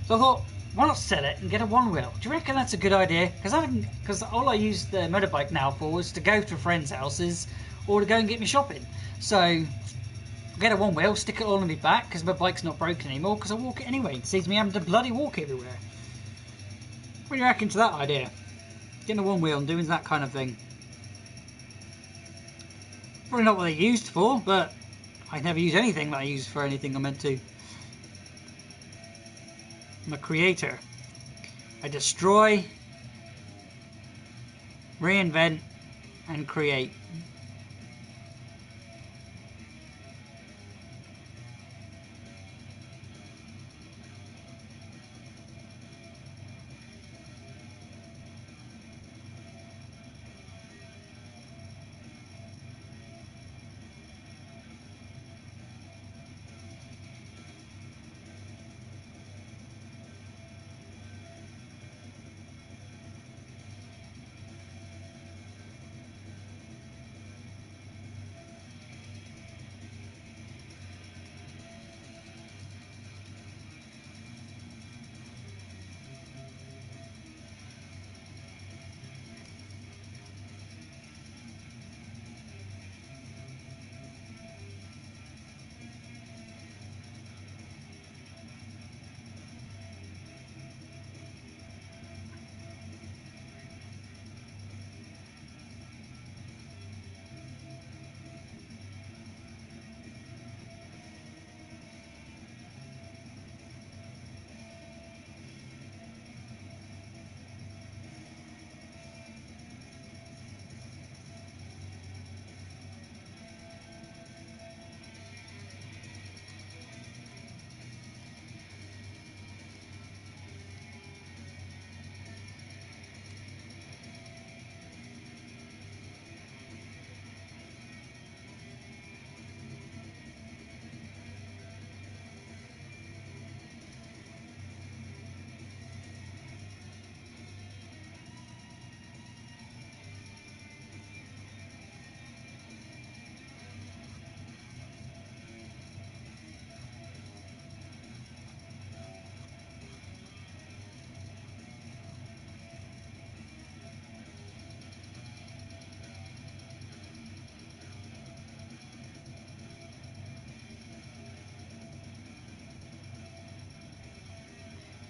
S1: So I thought, why not sell it and get a one wheel? Do you reckon that's a good idea? Because all I use the motorbike now for is to go to friends' houses or to go and get me shopping. So get a one wheel, stick it all on my back because my bike's not broken anymore because I walk it anyway. It saves me having to bloody walk everywhere. What do you reckon to that idea? Getting a one wheel and doing that kind of thing. Probably not what they're used for, but I never use anything that I use for anything I'm meant to. I'm a creator. I destroy, reinvent, and create.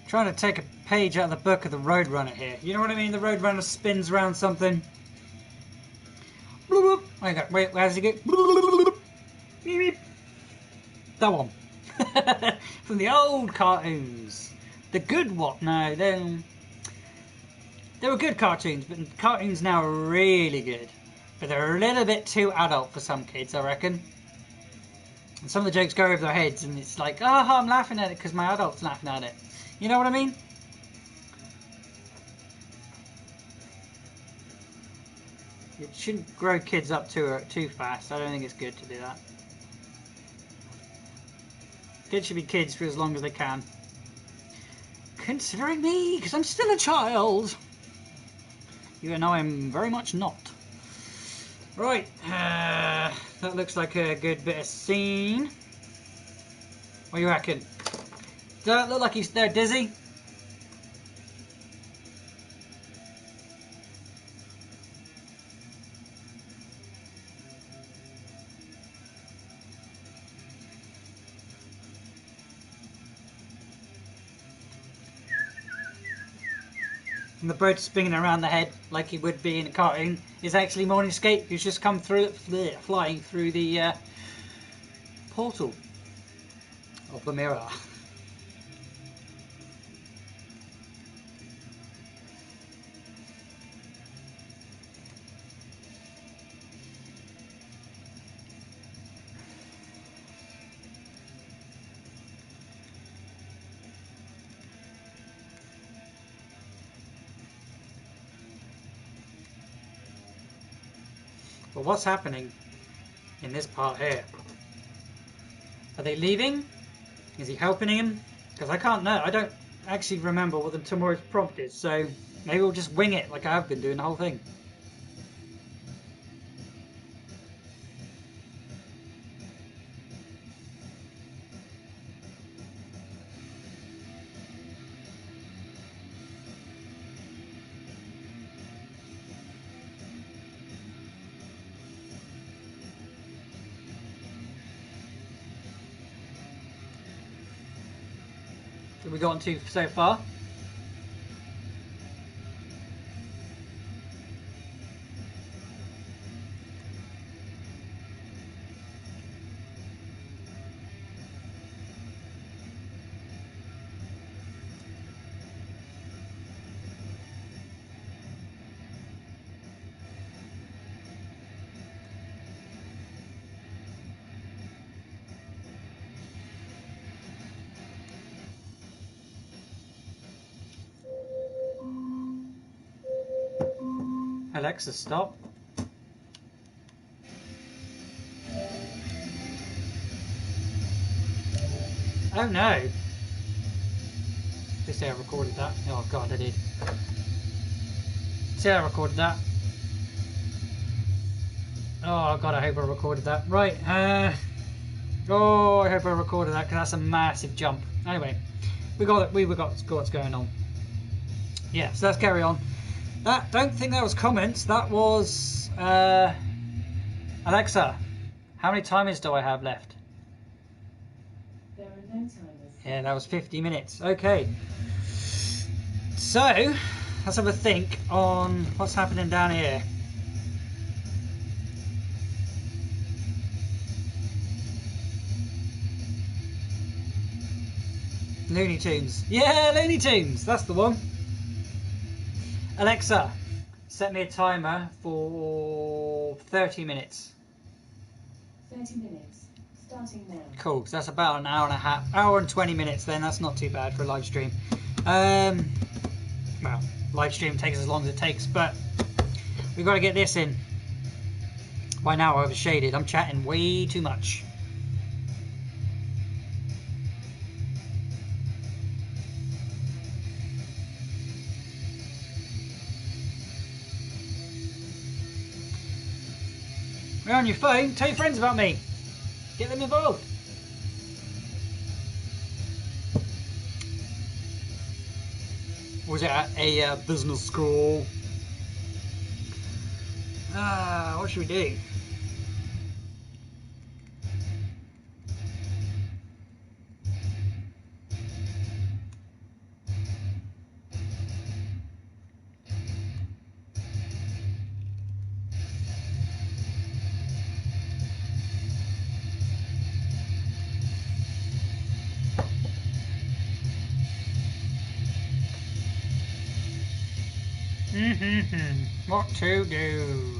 S1: Trying to take a page out of the book of the Roadrunner here. You know what I mean? The Roadrunner spins around something. Bloop, bloop. There you go. Wait, where does he go? Bloop, bloop. That one. From the old cartoons. The good what? No, they were good cartoons, but cartoons now are really good. But they're a little bit too adult for some kids, I reckon. And some of the jokes go over their heads, and it's like, oh, I'm laughing at it because my adult's laughing at it. You know what I mean? It shouldn't grow kids up too fast. I don't think it's good to do that. Kids should be kids for as long as they can. Considering me, because I'm still a child. You know I'm very much not. Right, that looks like a good bit of scene. What do you reckon? Does that look like he's there dizzy? and the bird spinning around the head like he would be in a cartoon is actually Morning Escape, who's just come through, flying through the portal of the mirror. But what's happening in this part here? Are they leaving? Is he helping him? Because I can't know. I don't actually remember what the tomorrow's prompt is, so maybe we'll just wing it like I have been doing the whole thing. Have we gotten to so far? Alexa, stop. Oh no! Just say I recorded that. Oh god, I did. Say I recorded that. Oh god, I hope I recorded that. Right, oh, I hope I recorded that because that's a massive jump. Anyway, we got what's going on. Yeah, so let's carry on. Don't think that was comments. That was Alexa. How many timers do I have left?
S2: There are no timers.
S1: Yeah, that was 50 minutes. Okay. So, let's have a think on what's happening down here. Looney Tunes. Yeah, Looney Tunes. That's the one. Alexa, set me a timer for 30 minutes.
S2: 30 minutes. Starting now.
S1: Cool. So that's about an hour and a half, hour and 20 minutes. Then that's not too bad for a live stream. Well, live stream takes as long as it takes, but we've got to get this in. By now, I overshaded. I'm chatting way too much. You're on your phone. Tell your friends about me. Get them involved. Was it at a business school? What should we do? What to do?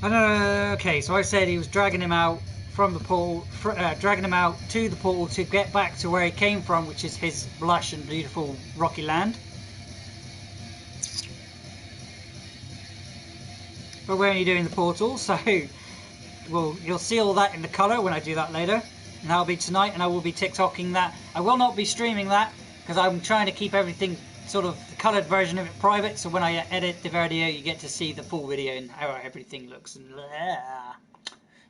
S1: Okay, so I said he was dragging him out from the pool, dragging him out to the pool to get back to where he came from, which is his lush and beautiful rocky land. But we're only doing the portal, so well, you'll see all that in the colour when I do that later. And that'll be tonight, and I will be TikToking that. I will not be streaming that, because I'm trying to keep everything sort of the coloured version of it private, so when I edit the video you get to see the full video and how everything looks. And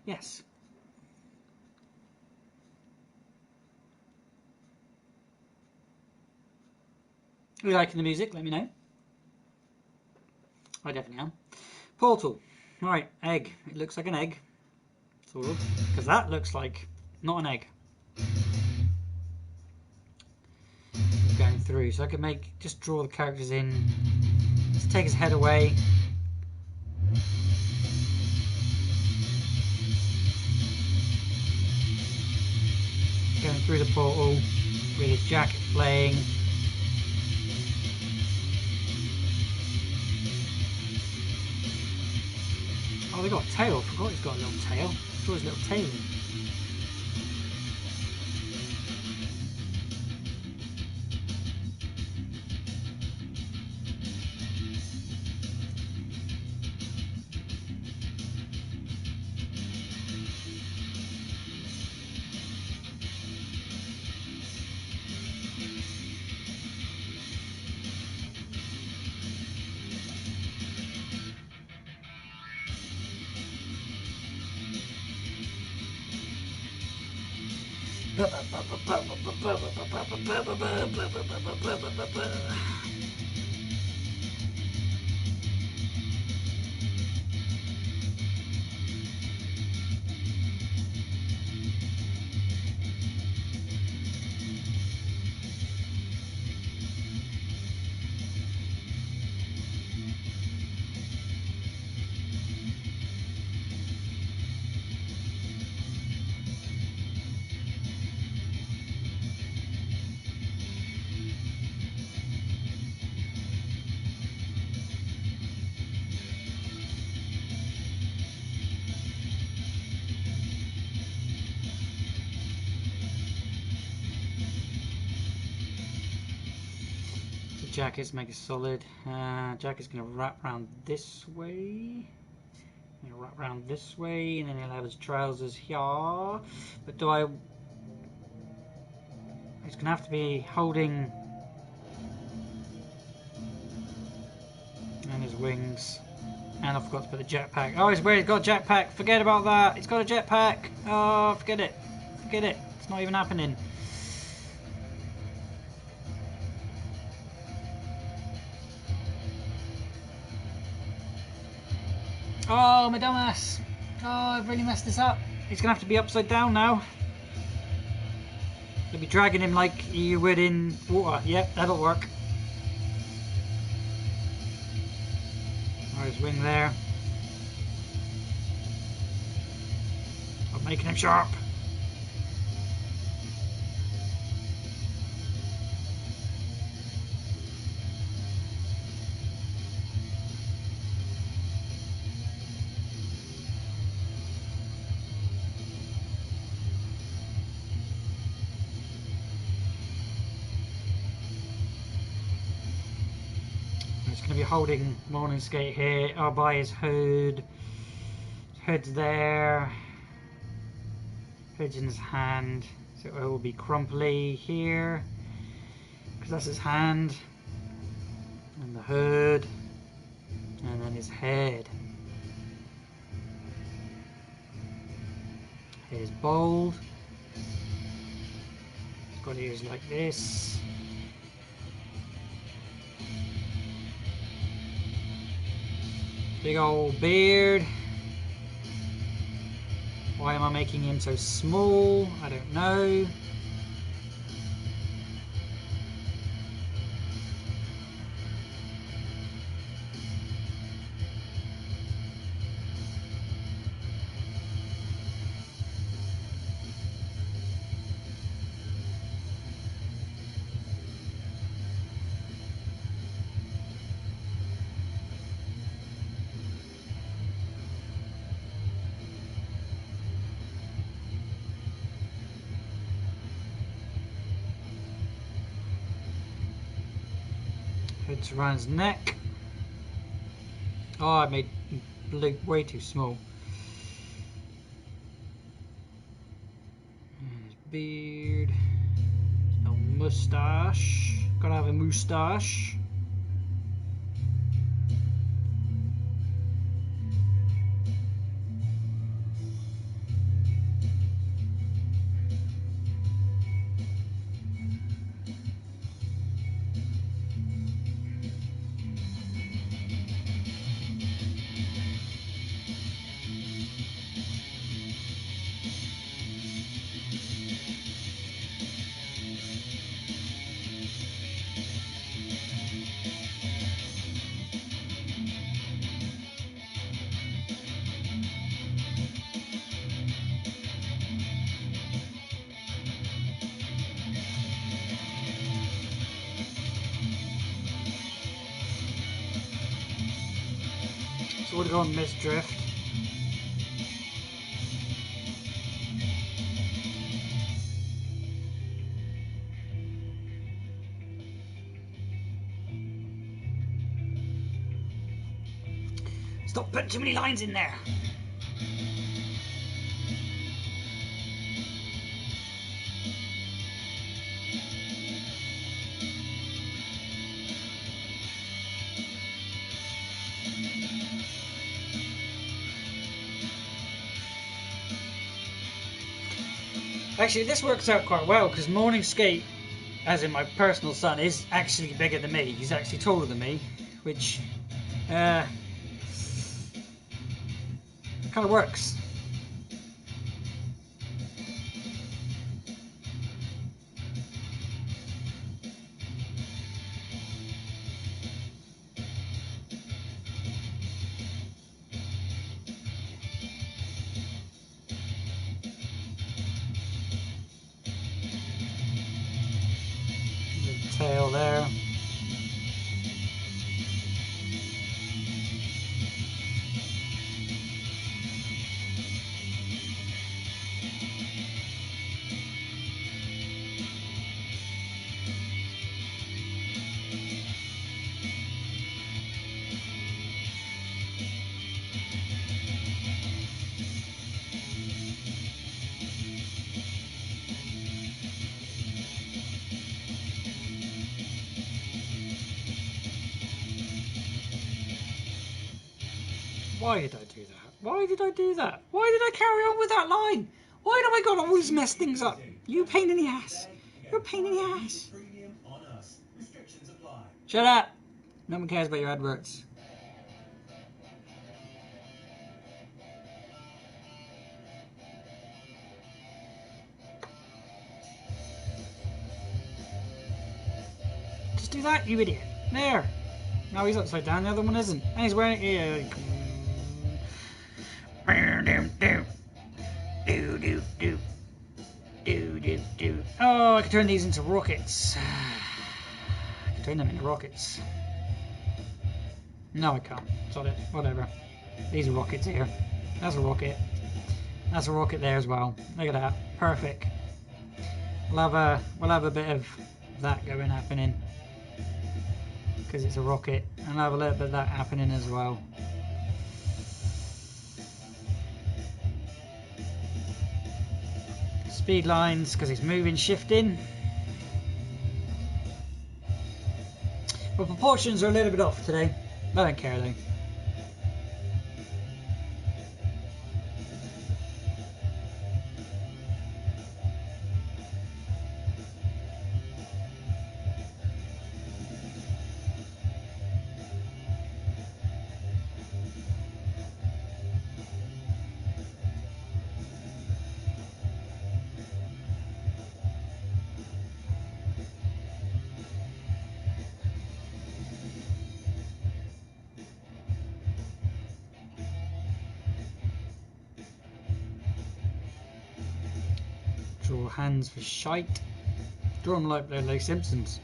S1: yes. Are you liking the music? Let me know. I definitely am. Portal. Right, egg. It looks like an egg. Sort of. Because that looks like not an egg. Going through. So I could just draw the characters in. Let's take his head away. Going through the portal with his jacket playing. Oh, they got a tail. I forgot he's got a little tail. Saw his little tail in. Jackets make it solid. Jacket's going to wrap around this way. Going to wrap around this way, and then he'll have his trousers here. But do I? He's going to have to be holding, and his wings. And I forgot to put the jetpack. Oh, he's got a jetpack. Forget about that. He's got a jetpack. Oh, forget it. Forget it. It's not even happening. Oh, my dumbass. Oh, I've really messed this up. He's going to have to be upside down now. You'll be dragging him like you would in water. Yep, that'll work. There's his wing there. I'm making him sharp. It's going to be holding Morning Skate here. I'll buy his hood. His hood's there. Hood's in his hand. So it will be crumply here. Because that's his hand. And the hood. And then his head. Here's bold. It's got ears like this. Big old beard. Why am I making him so small? I don't know. Hood's around his neck. Oh, I made Luke way too small. His beard. No moustache. Gotta have a moustache. So we'll go on Miss Drift. Stop putting too many lines in there. Actually, this works out quite well because Morning Skate, as in my personal son, is actually bigger than me. He's actually taller than me, which kind of works. The tail there. Why did I do that? Why did I do that? Why did I carry on with that line? Why do I gotta always mess things up? You pain in the ass. You're a pain in the ass. Shut up. No one cares about your adverts. Just do that, you idiot. There. No, he's upside down. The other one isn't. And he's wearing it. Oh, I can turn these into rockets. I can turn them into rockets. No, I can't. Sod it. Whatever. These are rockets here. That's a rocket. That's a rocket there as well. Look at that. Perfect. We'll have a bit of that happening. Because it's a rocket. And I'll have a little bit of that happening as well. Speed lines, because it's moving, shifting. But proportions are a little bit off today. I don't care though. Draw hands for shite. Draw them like they're like Simpsons.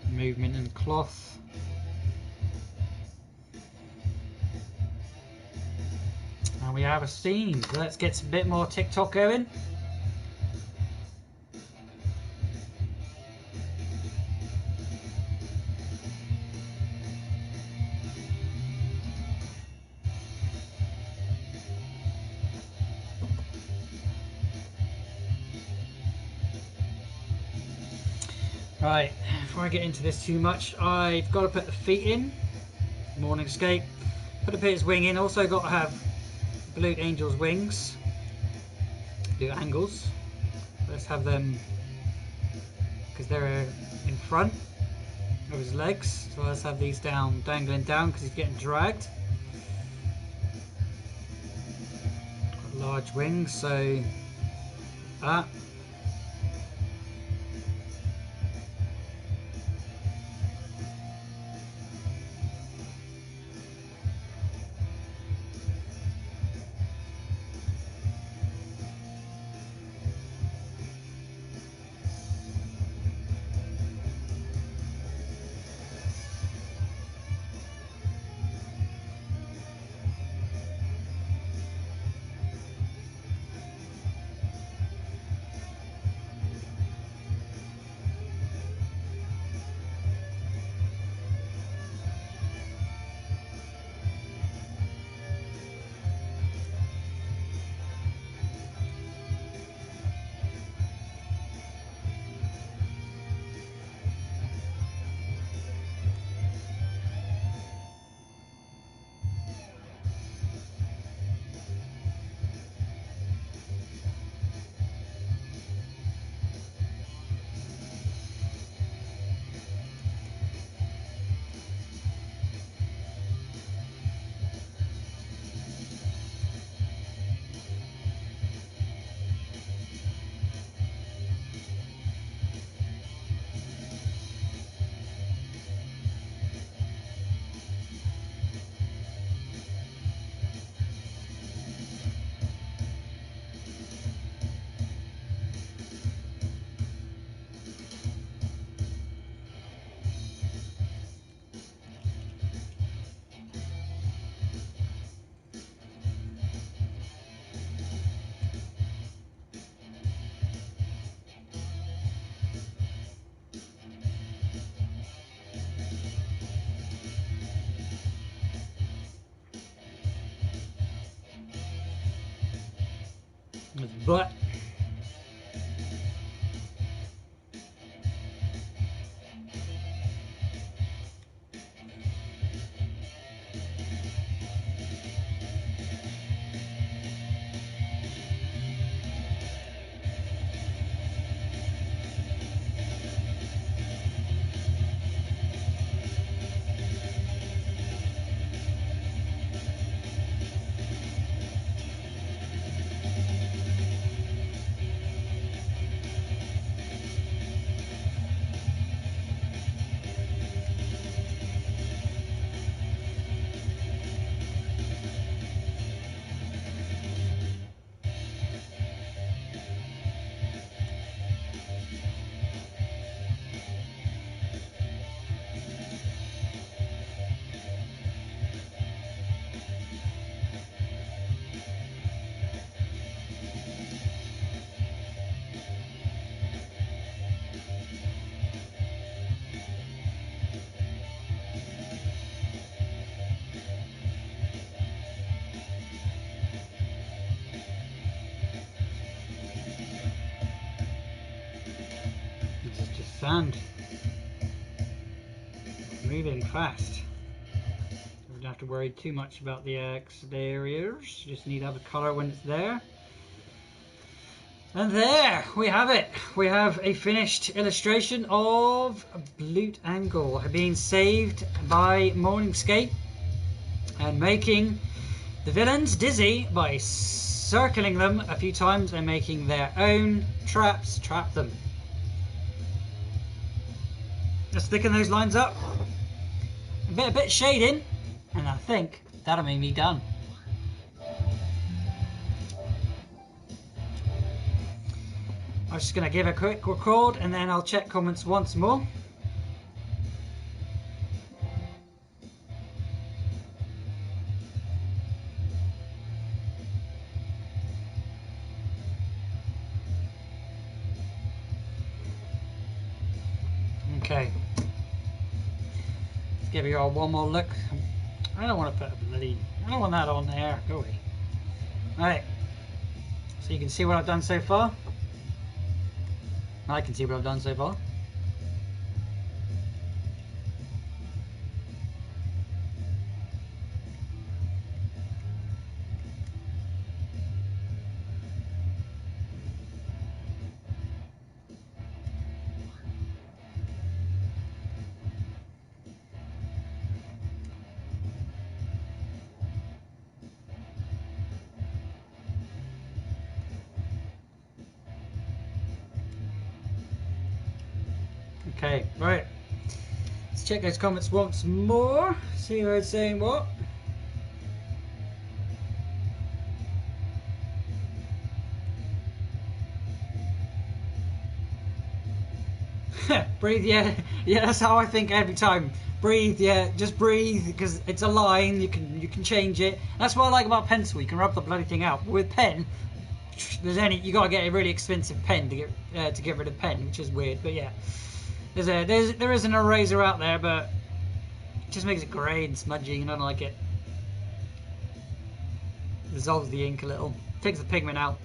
S1: Movement and cloth. And we have a scene. So let's get a bit more TikTok going. Right, before I get into this too much, I've got to put the feet in. Morning Skate. Put a his wing in. Also got to have Blue Angel's wings. Do angles. Let's have them because they're in front of his legs. So let's have these down, dangling down because he's getting dragged. Got large wings, so that. His butt. This is just sand. Moving fast. We don't have to worry too much about the exteriors. Just need to have a colour when it's there. And there we have it. We have a finished illustration of Blute Angle being saved by Morningscape and making the villains dizzy by circling them a few times and making their own traps trap them. Just thicken those lines up. A bit shading, and I think that'll make me done. I'm just going to give a quick record and then I'll check comments once more. Okay. Let's give you all one more look. I don't want to put a bloody... I don't want that on there. Go away. Alright. So you can see what I've done so far. I can see what I've done so far. Okay, right. Let's check those comments once more. See who's saying what. Breathe, yeah. Yeah, that's how I think every time. Breathe, yeah. Just breathe, because it's a line. You can change it. That's what I like about pencil. You can rub the bloody thing out. But with pen, you gotta get a really expensive pen to get rid of pen, which is weird. But yeah. There is an eraser out there, but it just makes it grey and smudgy, and I don't like it. Dissolves the ink a little, takes the pigment out.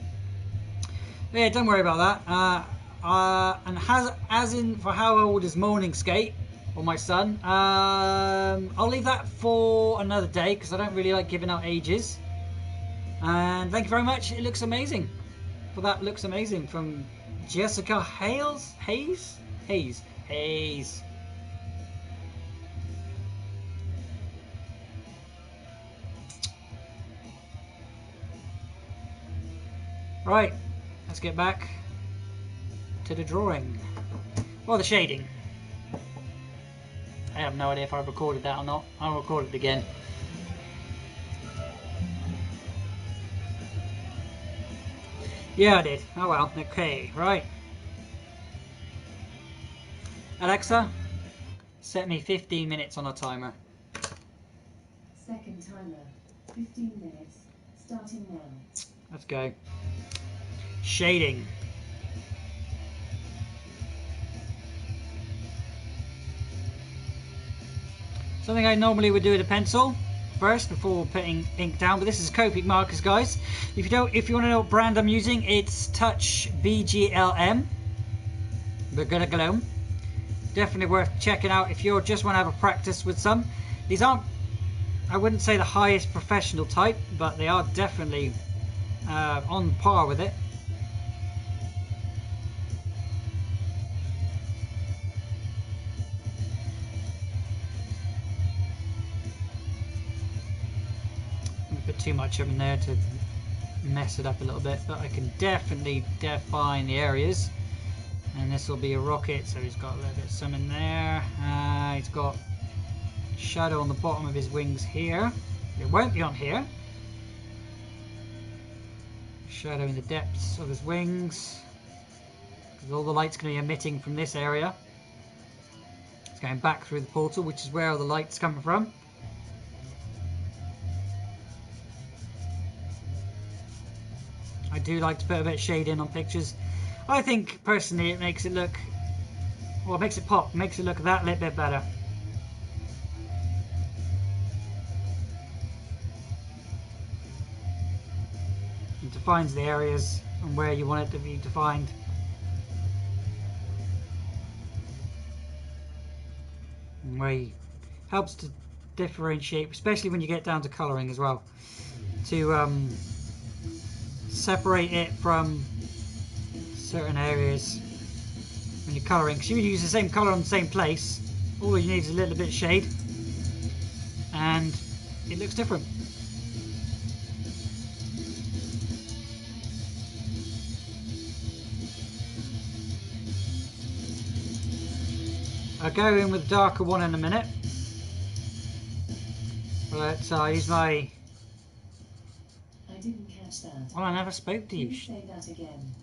S1: But yeah, don't worry about that. And as in for how old is Morningscape, or my son, I'll leave that for another day because I don't really like giving out ages. And thank you very much. It looks amazing. Well, that looks amazing from Jessica Hayes. Right, let's get back to the drawing. Well, the shading. I have no idea if I recorded that or not. I'll record it again. Yeah, I did. Oh well. Okay, right. Alexa, set me 15 minutes on a timer.
S2: Second timer. 15 minutes. Starting now.
S1: Let's go. Shading. Something I normally would do with a pencil. first before putting ink down. But this is Copic markers, guys. If you want to know what brand I'm using, it's Touch BGLM. We're gonna glow. Definitely worth checking out if you just want to have a practice with some. These aren't, I wouldn't say the highest professional type, but they are definitely on par with it. Put too much of them there to mess it up a little bit, but I can definitely define the areas. And this will be a rocket, so he's got a little bit of some in there. He's got shadow on the bottom of his wings here. It won't be on here. Shadow in the depths of his wings, because all the light's going to be emitting from this area. It's going back through the portal, which is where all the light's coming from. I do like to put a bit of shade in on pictures. I think personally it makes it look, well, it makes it pop, makes it look that little bit better. It defines the areas and where you want it to be defined. And where it helps to differentiate, especially when you get down to colouring as well, to separate it from certain areas when you're colouring, because you use the same colour on the same place, all you need is a little bit of shade and it looks different. I'll go in with the darker one in a minute, but I use my...
S2: I didn't catch that.
S1: Well, I never spoke to you.
S2: Please say that again.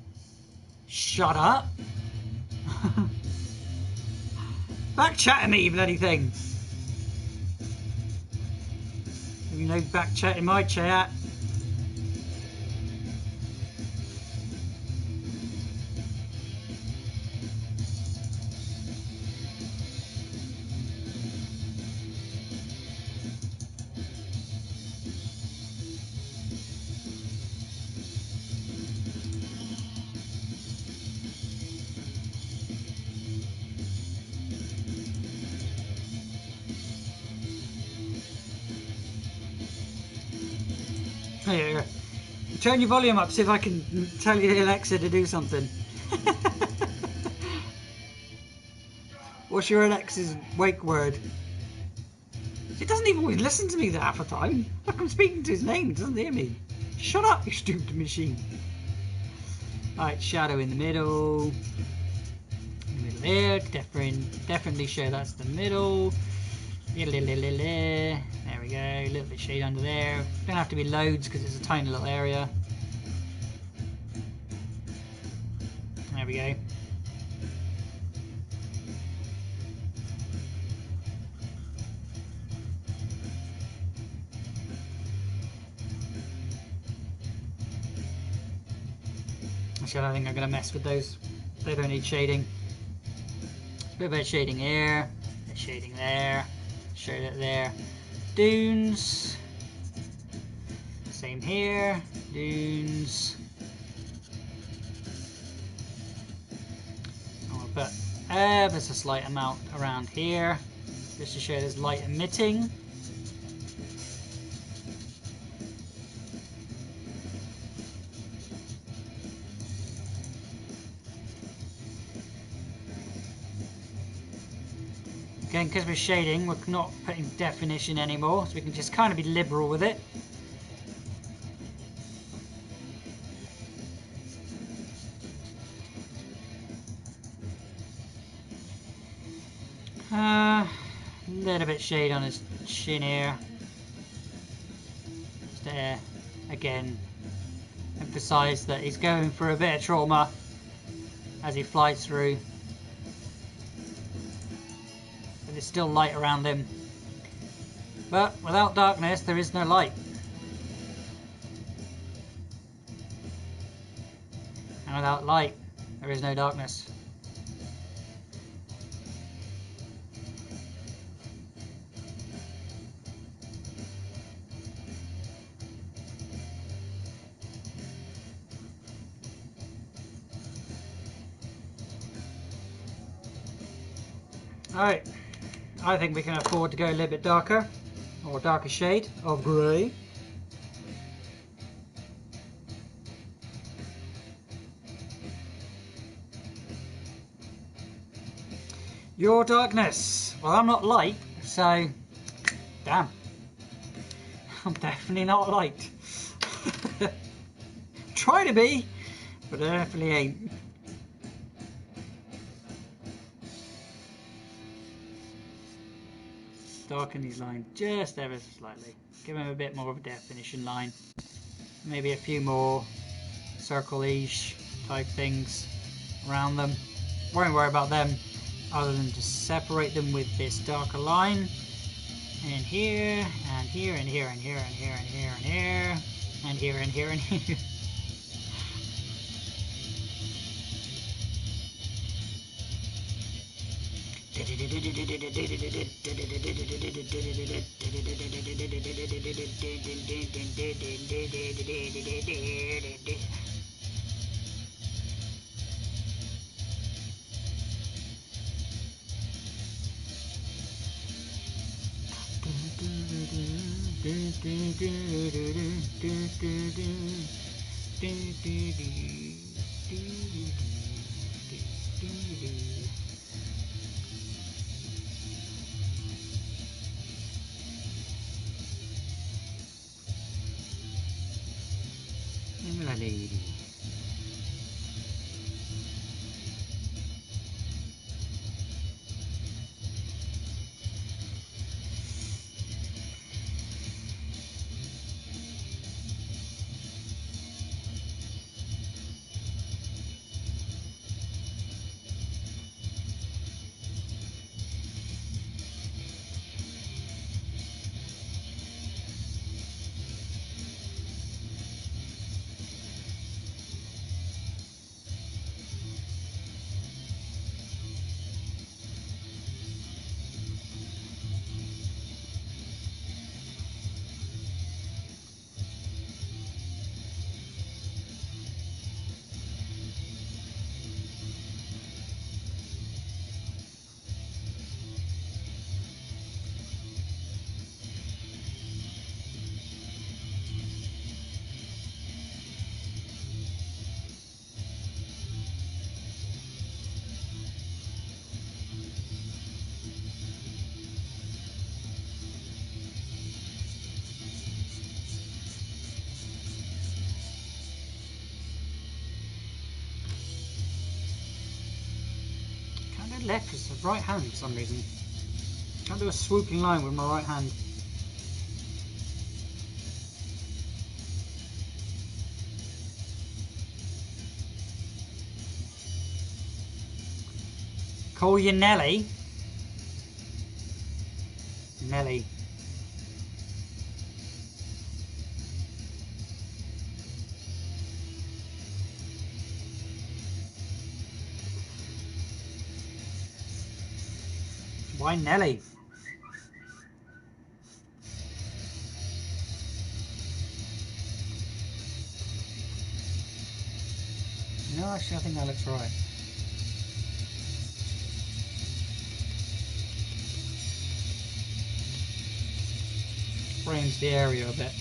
S1: Shut up! Back chatting me, you bloody thing! You know, back chatting my chat. Here, turn your volume up, see if I can tell your Alexa to do something. What's your Alexa's wake word? She doesn't even always listen to me half the time. Look, I'm speaking to his name, he doesn't hear me. Shut up, you stupid machine. Alright, shadow in the middle. In the middle there, definitely show that's the middle. There we go, a little bit of shade under there. Don't have to be loads because it's a tiny little area. There we go. Actually, I don't think I'm going to mess with those. They don't need shading. A bit of shading here, a bit of shading there. Shade it there. Dunes. Same here. Dunes. I'll put ever so slight amount around here, just to show there's light emitting. Again, because we're shading, we're not putting definition anymore, so we can just kind of be liberal with it. A little bit shade on his chin here. Just there, again, emphasise that he's going through a bit of trauma as he flies through. There's still light around him, but without darkness there is no light, and without light there is no darkness. Alright, I think we can afford to go a little bit darker, or darker shade of grey. Your darkness. Well, I'm not light, so damn. I'm definitely not light. Try to be, but I definitely ain't. Darken these lines just ever so slightly. Give them a bit more of a definition line. Maybe a few more circle-ish type things around them. Won't worry about them other than just separate them with this darker line. And here, and here, and here, and here, and here, and here, and here, and here, and here, and here. Lady. Can't do left, it's the right hand for some reason. Can't do a swooping line with my right hand. Call you Nelly. Nelly. Why Nelly? No, actually I think that looks right. Frames the area a bit.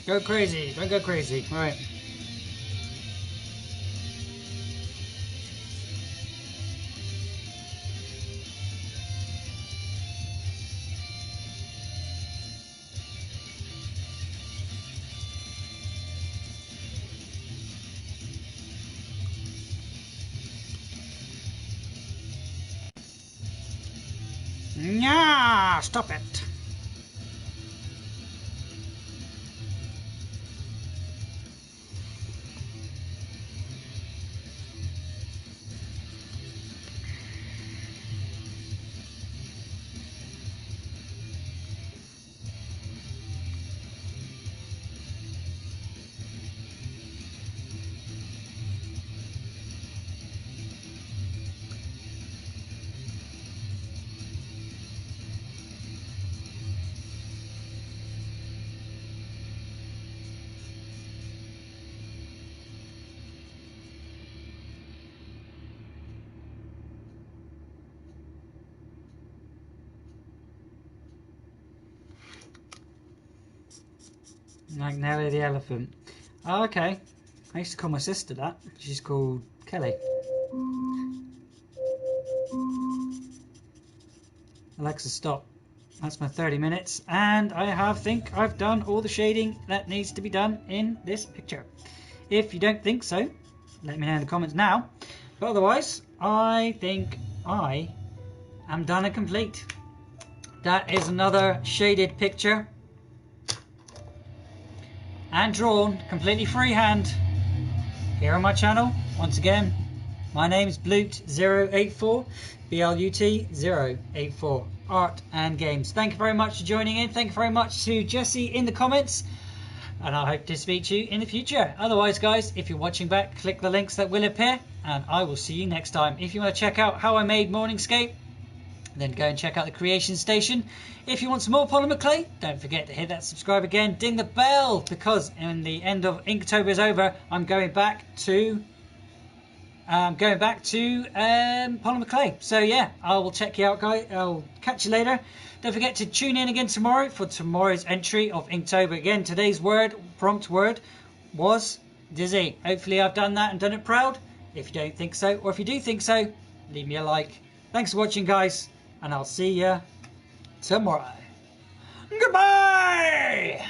S1: Go crazy, don't go crazy. Right. Nah, stop it. Like Nelly the elephant. Oh, okay. I used to call my sister that. She's called Kelly. Alexa, stop. That's my 30 minutes, and I think I've done all the shading that needs to be done in this picture. If you don't think so, let me know in the comments now. But otherwise, I think I am done and complete. That is another shaded picture. And drawn completely freehand here on my channel. Once again, my name is Blut084, BLUT084, Art and Games. Thank you very much for joining in. Thank you very much to Jesse in the comments, and I hope to speak to you in the future. Otherwise, guys, if you're watching back, click the links that will appear, and I will see you next time. If you want to check out how I made Morningscape, then go and check out the Creation Station. If you want some more polymer clay, don't forget to hit that subscribe again, ding the bell, because when the end of Inktober is over, I'm going back to polymer clay. So yeah, I will check you out, guys. I'll catch you later. Don't forget to tune in again tomorrow for tomorrow's entry of Inktober. Again, today's prompt word was dizzy. Hopefully I've done that and done it proud. If you don't think so, or if you do think so, leave me a like. Thanks for watching, guys, and I'll see you tomorrow. Goodbye!